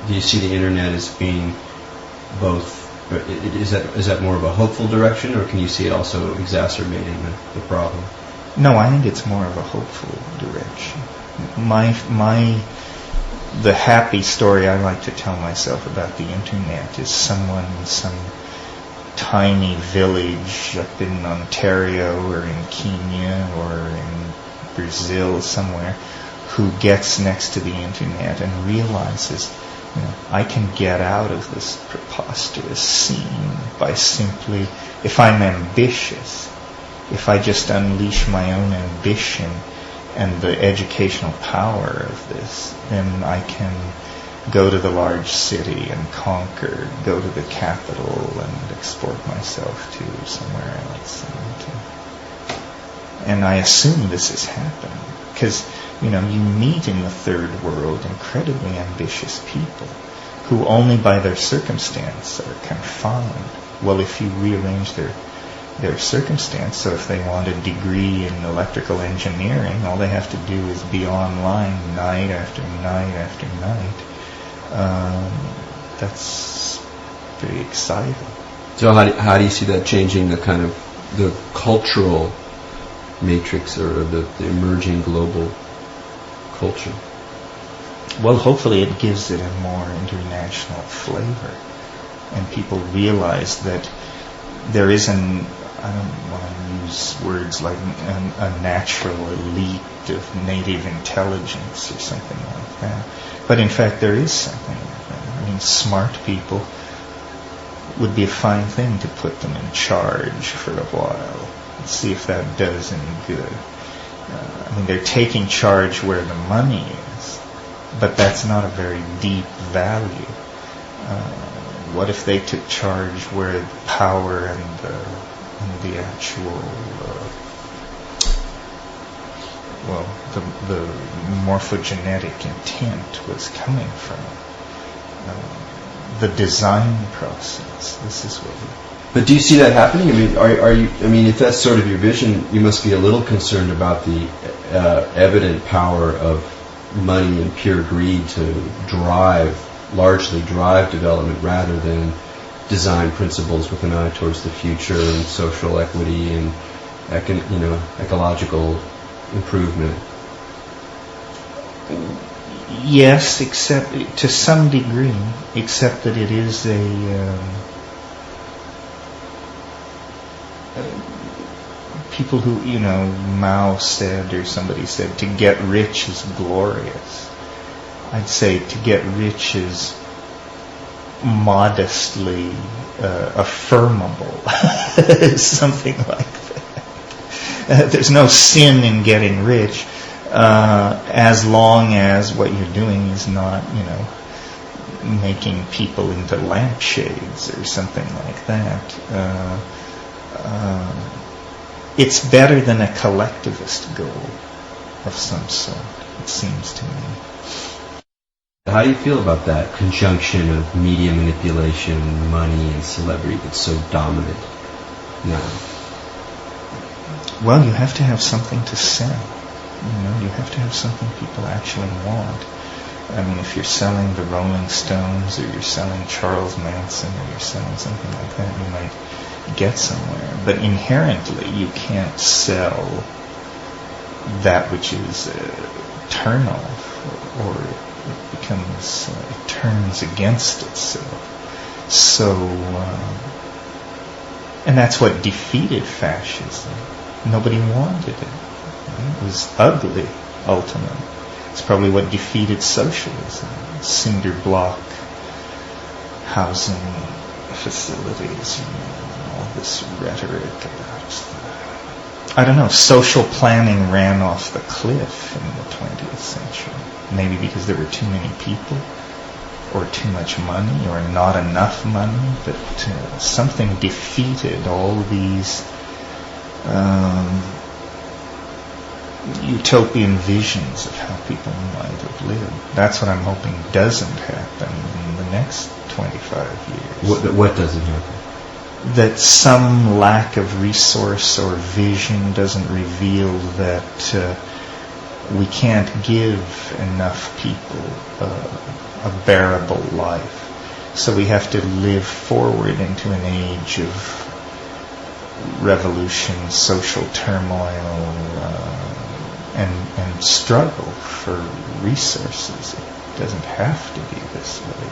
Do you see the internet as being both? Is that more of a hopeful direction, or can you see it also exacerbating the problem? No, I think it's more of a hopeful direction. The happy story I like to tell myself about the internet is someone in some tiny village up in Ontario or in Kenya or in Brazil somewhere who gets next to the internet and realizes, I can get out of this preposterous scene by simply, if I'm ambitious, if I just unleash my own ambition and the educational power of this, then I can go to the large city and conquer, go to the capital and export myself to somewhere else. And I assume this is happening because, you meet in the third world incredibly ambitious people who only by their circumstance are confined. Well, if you rearrange their circumstance, so if they want a degree in electrical engineering, all they have to do is be online night after night after night. That's pretty exciting. So how do you see that changing the kind of the cultural matrix or the emerging global culture? Well, hopefully it gives it a more international flavor, and people realize that there is I don't want to use words like a natural elite of native intelligence or something like that, but in fact there is something like that. I mean, smart people would be a fine thing to put them in charge for a while and see if that does any good. They're taking charge where the money is, but that's not a very deep value. What if they took charge where the power and the actual, the morphogenetic intent was coming from? The design process. This is what. But do you see that happening? Are you? If that's sort of your vision, you must be a little concerned about the evident power of money and pure greed to largely drive development rather than design principles with an eye towards the future and social equity and ecological improvement. Yes, except to some degree, except that it is people who, Mao said or somebody said, to get rich is glorious. I'd say to get rich is modestly affirmable, something like that. There's no sin in getting rich, as long as what you're doing is not, making people into lampshades or something like that. It's better than a collectivist goal of some sort, it seems to me. How do you feel about that conjunction of media manipulation, money, and celebrity that's so dominant now? Well, you have to have something to sell. You have to have something people actually want. I mean, if you're selling the Rolling Stones, or you're selling Charles Manson, or you're selling something like that, you might get somewhere. But inherently, you can't sell that which is eternal, or it becomes, it turns against itself. So, and that's what defeated fascism. Nobody wanted it. It was ugly, ultimately. It's probably what defeated socialism. Cinder block housing facilities, all this rhetoric about, I don't know, social planning ran off the cliff in the 20th century. Maybe because there were too many people, or too much money, or not enough money, but something defeated all these utopian visions of how people might have lived. That's what I'm hoping doesn't happen in the next 25 years. What doesn't happen? That some lack of resource or vision doesn't reveal that we can't give enough people a bearable life. So we have to live forward into an age of revolution, social turmoil, and struggle for resources. It doesn't have to be this way.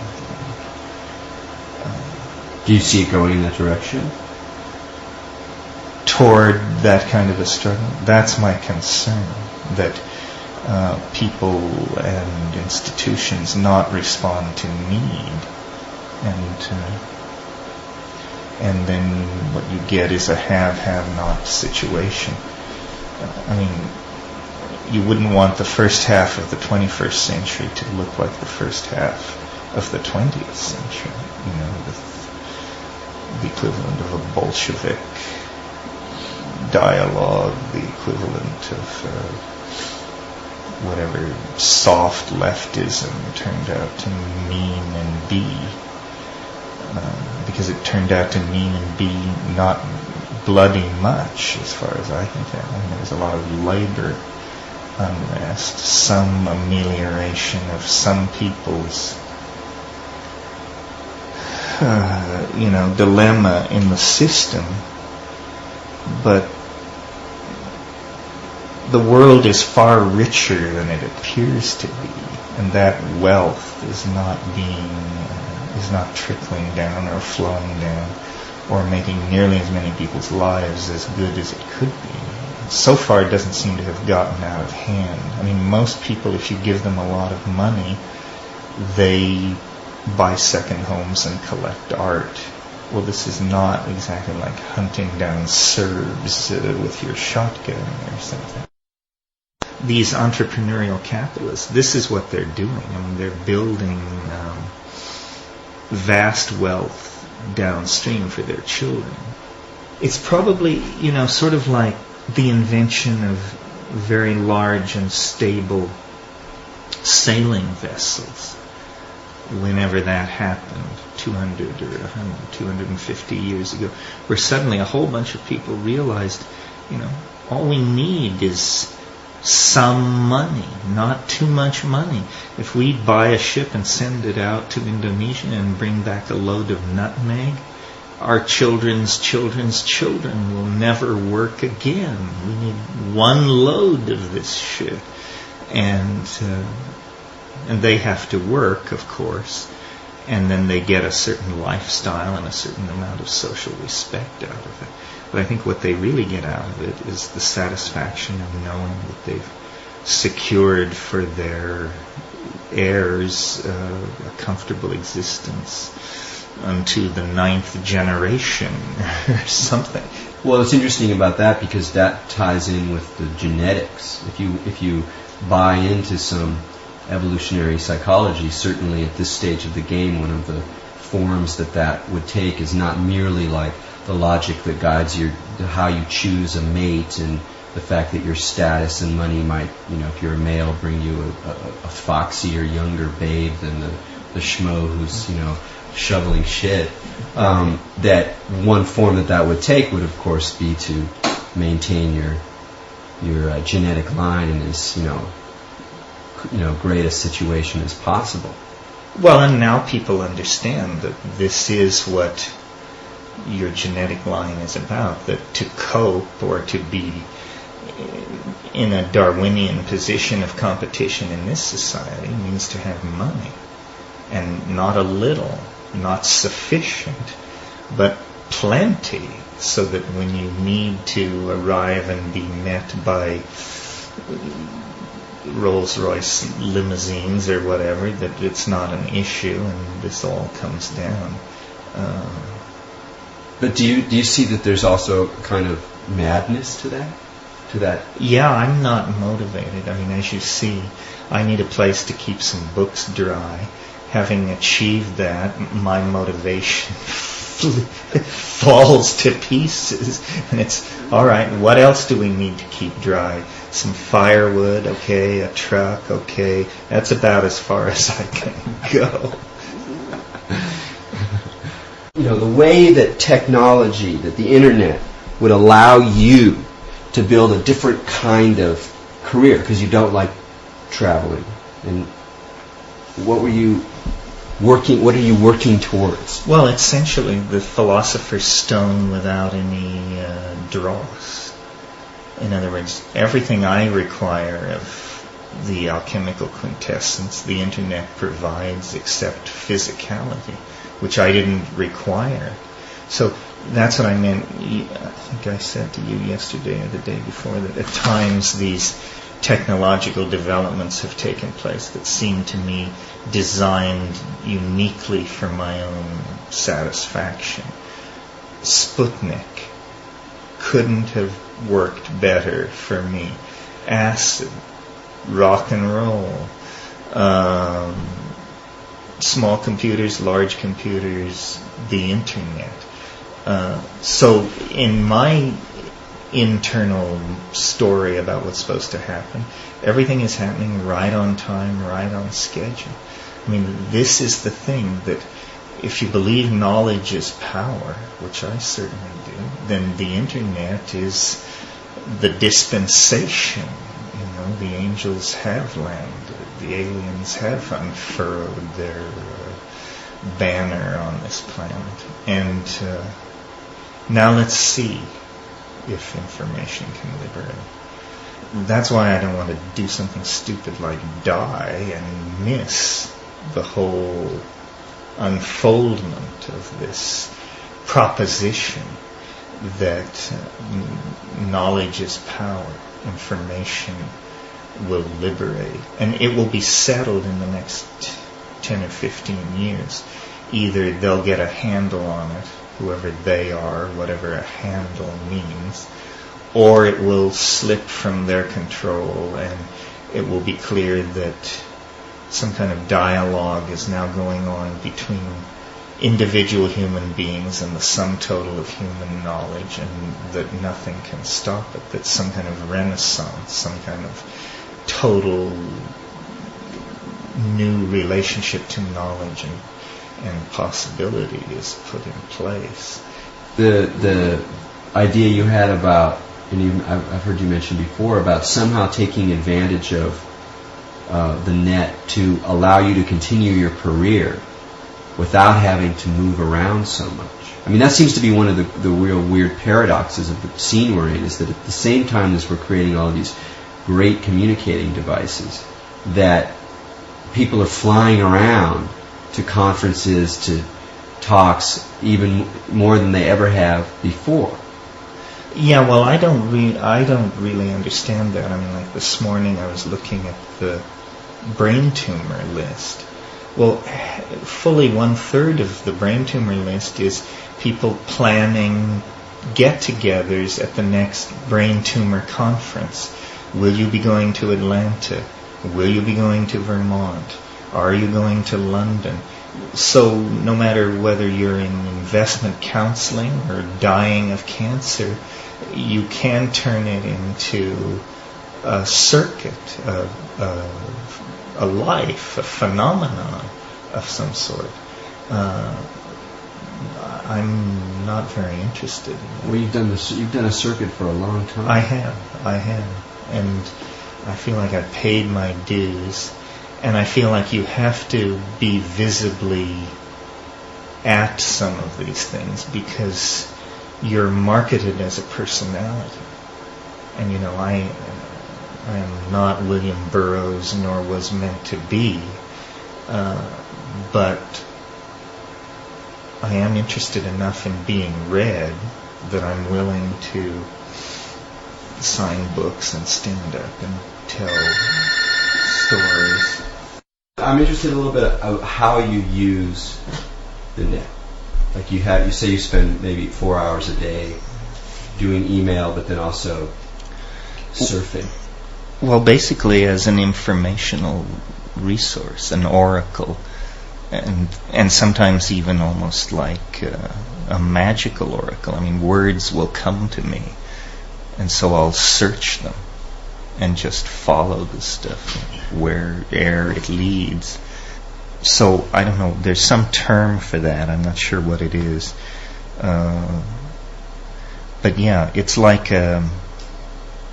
Do you see it going in that direction? Toward that kind of a struggle? That's my concern, that people and institutions not respond to need, and then what you get is a have-not situation. I mean, you wouldn't want the first half of the 21st century to look like the first half of the 20th century, with the equivalent of a Bolshevik dialogue, the equivalent of whatever soft leftism turned out to mean and be, because it turned out to mean and be not bloody much, as far as I can tell. I mean, there was a lot of labor unrest, some amelioration of some people's dilemma in the system, but the world is far richer than it appears to be, and that wealth is not trickling down or flowing down or making nearly as many people's lives as good as it could be. So far, it doesn't seem to have gotten out of hand. I mean, most people, if you give them a lot of money, they buy second homes and collect art. Well, this is not exactly like hunting down Serbs with your shotgun or something. These entrepreneurial capitalists, this is what they're doing. I mean, they're building vast wealth downstream for their children. It's probably, sort of like the invention of very large and stable sailing vessels. Whenever that happened, 200 or 100, 250 years ago, where suddenly a whole bunch of people realized, all we need is some money, not too much money. If we buy a ship and send it out to Indonesia and bring back a load of nutmeg, our children's children's children will never work again. We need one load of this shit. And they have to work, of course, and then they get a certain lifestyle and a certain amount of social respect out of it. But I think what they really get out of it is the satisfaction of knowing that they've secured for their heirs a comfortable existence unto the 9th generation or something. Well, it's interesting about that because that ties in with the genetics. If you buy into some evolutionary psychology, certainly at this stage of the game, one of the forms that would take is not merely like the logic that guides how you choose a mate, and the fact that your status and money might, if you're a male, bring you a foxier, younger babe than the schmo who's, shoveling shit. That one form that would take would, of course, be to maintain your genetic line in as great a situation as possible. Well, and now people understand that this is what your genetic line is about, that to cope or to be in a Darwinian position of competition in this society means to have money, and not a little, not sufficient, but plenty, so that when you need to arrive and be met by Rolls-Royce limousines or whatever, that it's not an issue, and this all comes down. But do you see that there's also kind of madness to that? Yeah, I'm not motivated. I mean, as you see, I need a place to keep some books dry. Having achieved that, my motivation falls to pieces. And it's, all right, what else do we need to keep dry? Some firewood, okay, a truck, okay. That's about as far as I can go. The way that technology, that the internet would allow you to build a different kind of career, because you don't like traveling. And what are you working towards? Well, essentially the Philosopher's Stone without any dross. In other words, everything I require of the alchemical quintessence, the internet provides, except physicality, which I didn't require. So that's what I meant. I think I said to you yesterday or the day before that at times these technological developments have taken place that seem to me designed uniquely for my own satisfaction. Sputnik couldn't have worked better for me. Acid, rock and roll, small computers, large computers, the internet. So in my internal story about what's supposed to happen, everything is happening right on time, right on schedule. I mean, this is the thing, that if you believe knowledge is power, which I certainly do, then the internet is the dispensation. The angels have landed, the aliens have unfurled their banner on this planet, and now let's see if information can liberate. That's why I don't want to do something stupid like die and miss the whole unfoldment of this proposition that knowledge is power, information will liberate, and it will be settled in the next 10 or 15 years. Either they'll get a handle on it, whoever they are, whatever a handle means, or it will slip from their control, and it will be clear that some kind of dialogue is now going on between individual human beings and the sum total of human knowledge, and that nothing can stop it, that some kind of renaissance, some kind of total new relationship to knowledge and possibility is put in place. The idea you had about, and I've heard you mention before, about somehow taking advantage of the net to allow you to continue your career without having to move around so much. I mean, that seems to be one of the real weird paradoxes of the scene we're in, is that at the same time as we're creating all of these great communicating devices, that people are flying around to conferences, to talks, even more than they ever have before. Yeah, well, I don't really understand that. I mean, like this morning I was looking at the brain tumor list. Well, fully 1/3 of the brain tumor list is people planning get-togethers at the next brain tumor conference. Will you be going to Atlanta? Will you be going to Vermont? Are you going to London? So no matter whether you're in investment counseling or dying of cancer, you can turn it into a circuit, a life, a phenomenon of some sort. I'm not very interested in it. Well, you've done a circuit for a long time. I have, and I feel like I've paid my dues, and I feel like you have to be visibly at some of these things because you're marketed as a personality. And I am not William Burroughs, nor was meant to be, but I am interested enough in being read that I'm willing to sign books and stand up and tell stories. I'm interested a little bit of how you use the net. Like you say you spend maybe 4 hours a day doing email, but then also surfing. Well, basically as an informational resource, an oracle, and sometimes even almost like a magical oracle. I mean, words will come to me, and so I'll search them and just follow the stuff where'er it leads. So, I don't know, there's some term for that, I'm not sure what it is. But yeah, it's like a...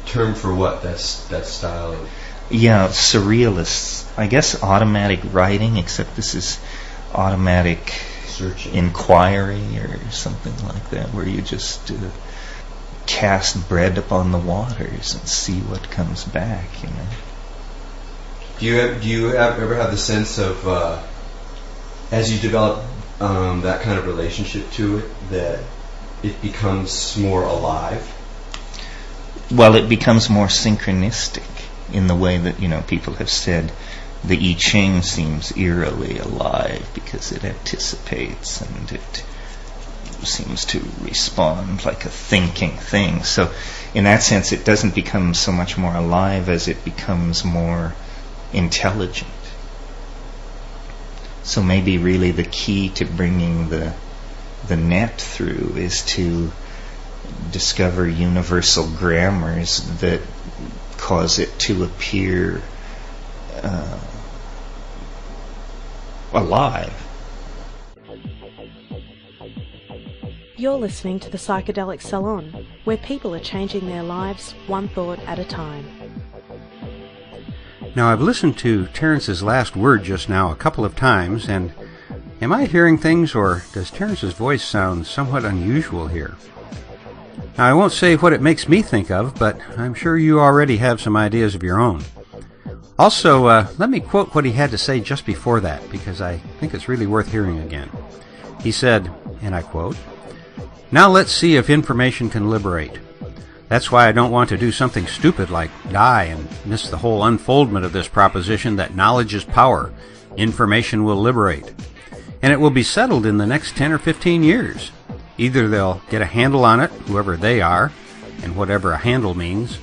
Term for what? That style of... Yeah, surrealists. I guess automatic writing, except this is automatic searching, inquiry, or something like that, where you just cast bread upon the waters and see what comes back, Do you ever have the sense of, as you develop that kind of relationship to it, that it becomes more alive? Well, it becomes more synchronistic in the way that, people have said the I Ching seems eerily alive because it anticipates and it seems to respond like a thinking thing. So in that sense, it doesn't become so much more alive as it becomes more intelligent. So maybe really the key to bringing the net through is to discover universal grammars that cause it to appear alive. You're listening to the Psychedelic Salon, where people are changing their lives one thought at a time. Now, I've listened to Terence's last word just now a couple of times, and am I hearing things, or does Terence's voice sound somewhat unusual here? Now, I won't say what it makes me think of, but I'm sure you already have some ideas of your own. Also, let me quote what he had to say just before that, because I think it's really worth hearing again. He said, and I quote, "Now let's see if information can liberate. That's why I don't want to do something stupid like die and miss the whole unfoldment of this proposition that knowledge is power, information will liberate. And it will be settled in the next 10 or 15 years. Either they'll get a handle on it, whoever they are, and whatever a handle means,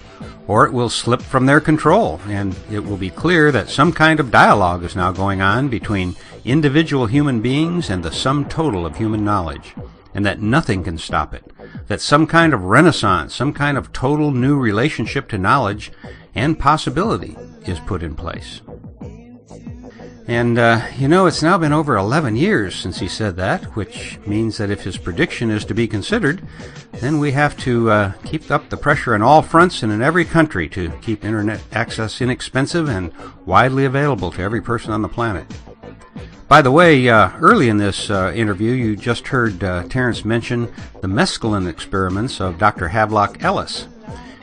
or it will slip from their control, and it will be clear that some kind of dialogue is now going on between individual human beings and the sum total of human knowledge, and that nothing can stop it, that some kind of renaissance, some kind of total new relationship to knowledge and possibility is put in place." And, it's now been over 11 years since he said that, which means that if his prediction is to be considered, then we have to keep up the pressure on all fronts and in every country to keep Internet access inexpensive and widely available to every person on the planet. By the way, early in this interview, you just heard Terence mention the mescaline experiments of Dr. Havelock Ellis.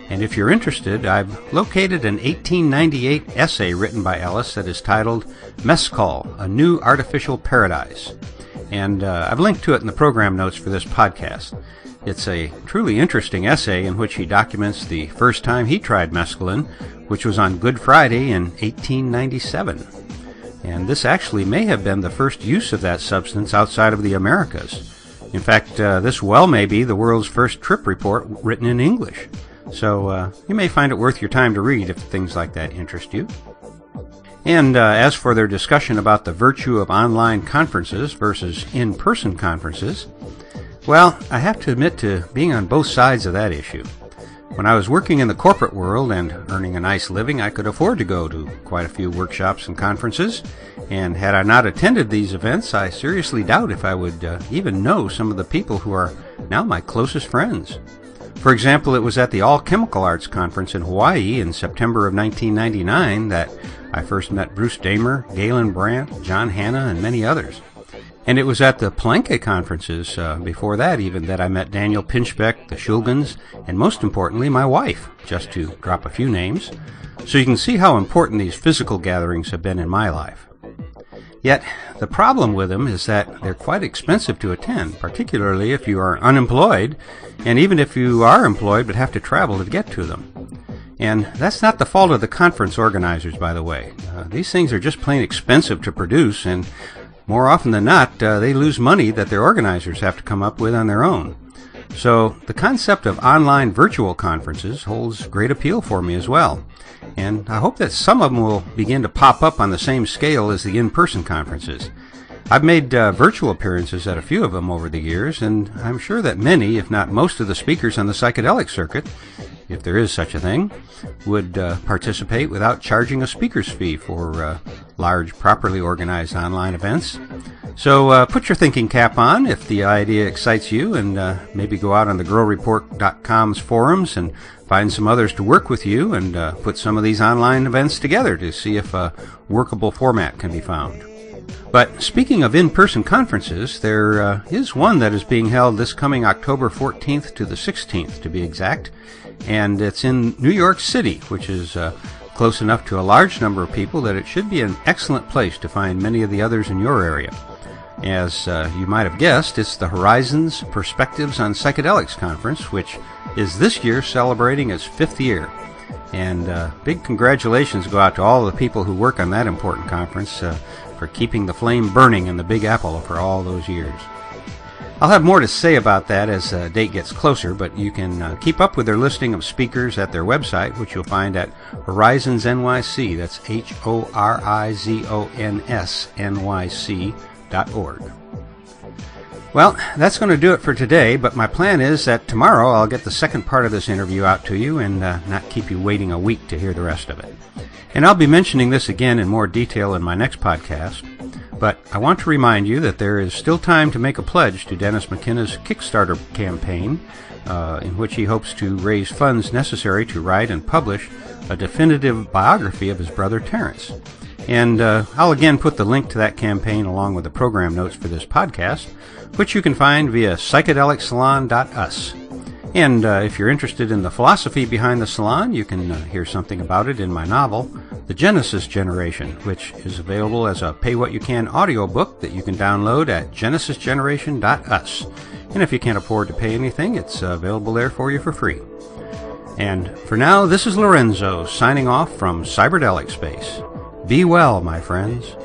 And if you're interested, I've located an 1898 essay written by Ellis that is titled Mescal, A New Artificial Paradise. And I've linked to it in the program notes for this podcast. It's a truly interesting essay in which he documents the first time he tried mescaline, which was on Good Friday in 1897. And this actually may have been the first use of that substance outside of the Americas. In fact, this well may be the world's first trip report written in English. So you may find it worth your time to read if things like that interest you. And as for their discussion about the virtue of online conferences versus in-person conferences, well, I have to admit to being on both sides of that issue. When I was working in the corporate world and earning a nice living, I could afford to go to quite a few workshops and conferences, And had I not attended these events, I seriously doubt if I would even know some of the people who are now my closest friends. For example, it was at the All Chemical Arts Conference in Hawaii in September of 1999 that I first met Bruce Damer, Galen Brandt, John Hanna, and many others. And it was at the Palenque conferences before that even that I met Daniel Pinchbeck, the Shulgins, and most importantly, my wife, just to drop a few names. So you can see how important these physical gatherings have been in my life. Yet, the problem with them is that they're quite expensive to attend, particularly if you are unemployed, and even if you are employed but have to travel to get to them. And that's not the fault of the conference organizers, by the way. These things are just plain expensive to produce, and more often than not, they lose money that their organizers have to come up with on their own. So the concept of online virtual conferences holds great appeal for me as well. And I hope that some of them will begin to pop up on the same scale as the in-person conferences. I've made virtual appearances at a few of them over the years, and I'm sure that many, if not most of the speakers on the psychedelic circuit, if there is such a thing, would participate without charging a speaker's fee for large, properly organized online events. So put your thinking cap on if the idea excites you, and maybe go out on the GrowReport.com's forums and find some others to work with you and put some of these online events together to see if a workable format can be found. But speaking of in-person conferences, there is one that is being held this coming October 14th to the 16th, to be exact, and it's in New York City, which is close enough to a large number of people that it should be an excellent place to find many of the others in your area. As you might have guessed, it's the Horizons Perspectives on Psychedelics Conference, which is this year celebrating its 5th year. And big congratulations go out to all the people who work on that important conference for keeping the flame burning in the Big Apple for all those years. I'll have more to say about that as the date gets closer, but you can keep up with their listing of speakers at their website, which you'll find at Horizons NYC. That's HORIZONS.NYC.org. Well, that's going to do it for today, but my plan is that tomorrow I'll get the second part of this interview out to you and not keep you waiting a week to hear the rest of it. And I'll be mentioning this again in more detail in my next podcast, but I want to remind you that there is still time to make a pledge to Dennis McKenna's Kickstarter campaign, in which he hopes to raise funds necessary to write and publish a definitive biography of his brother Terence. And I'll again put the link to that campaign along with the program notes for this podcast, which you can find via psychedelicsalon.us. And if you're interested in the philosophy behind the salon, you can hear something about it in my novel, The Genesis Generation, which is available as a pay-what-you-can audiobook that you can download at genesisgeneration.us. And if you can't afford to pay anything, it's available there for you for free. And for now, this is Lorenzo signing off from Cyberdelic Space. Be well, my friends.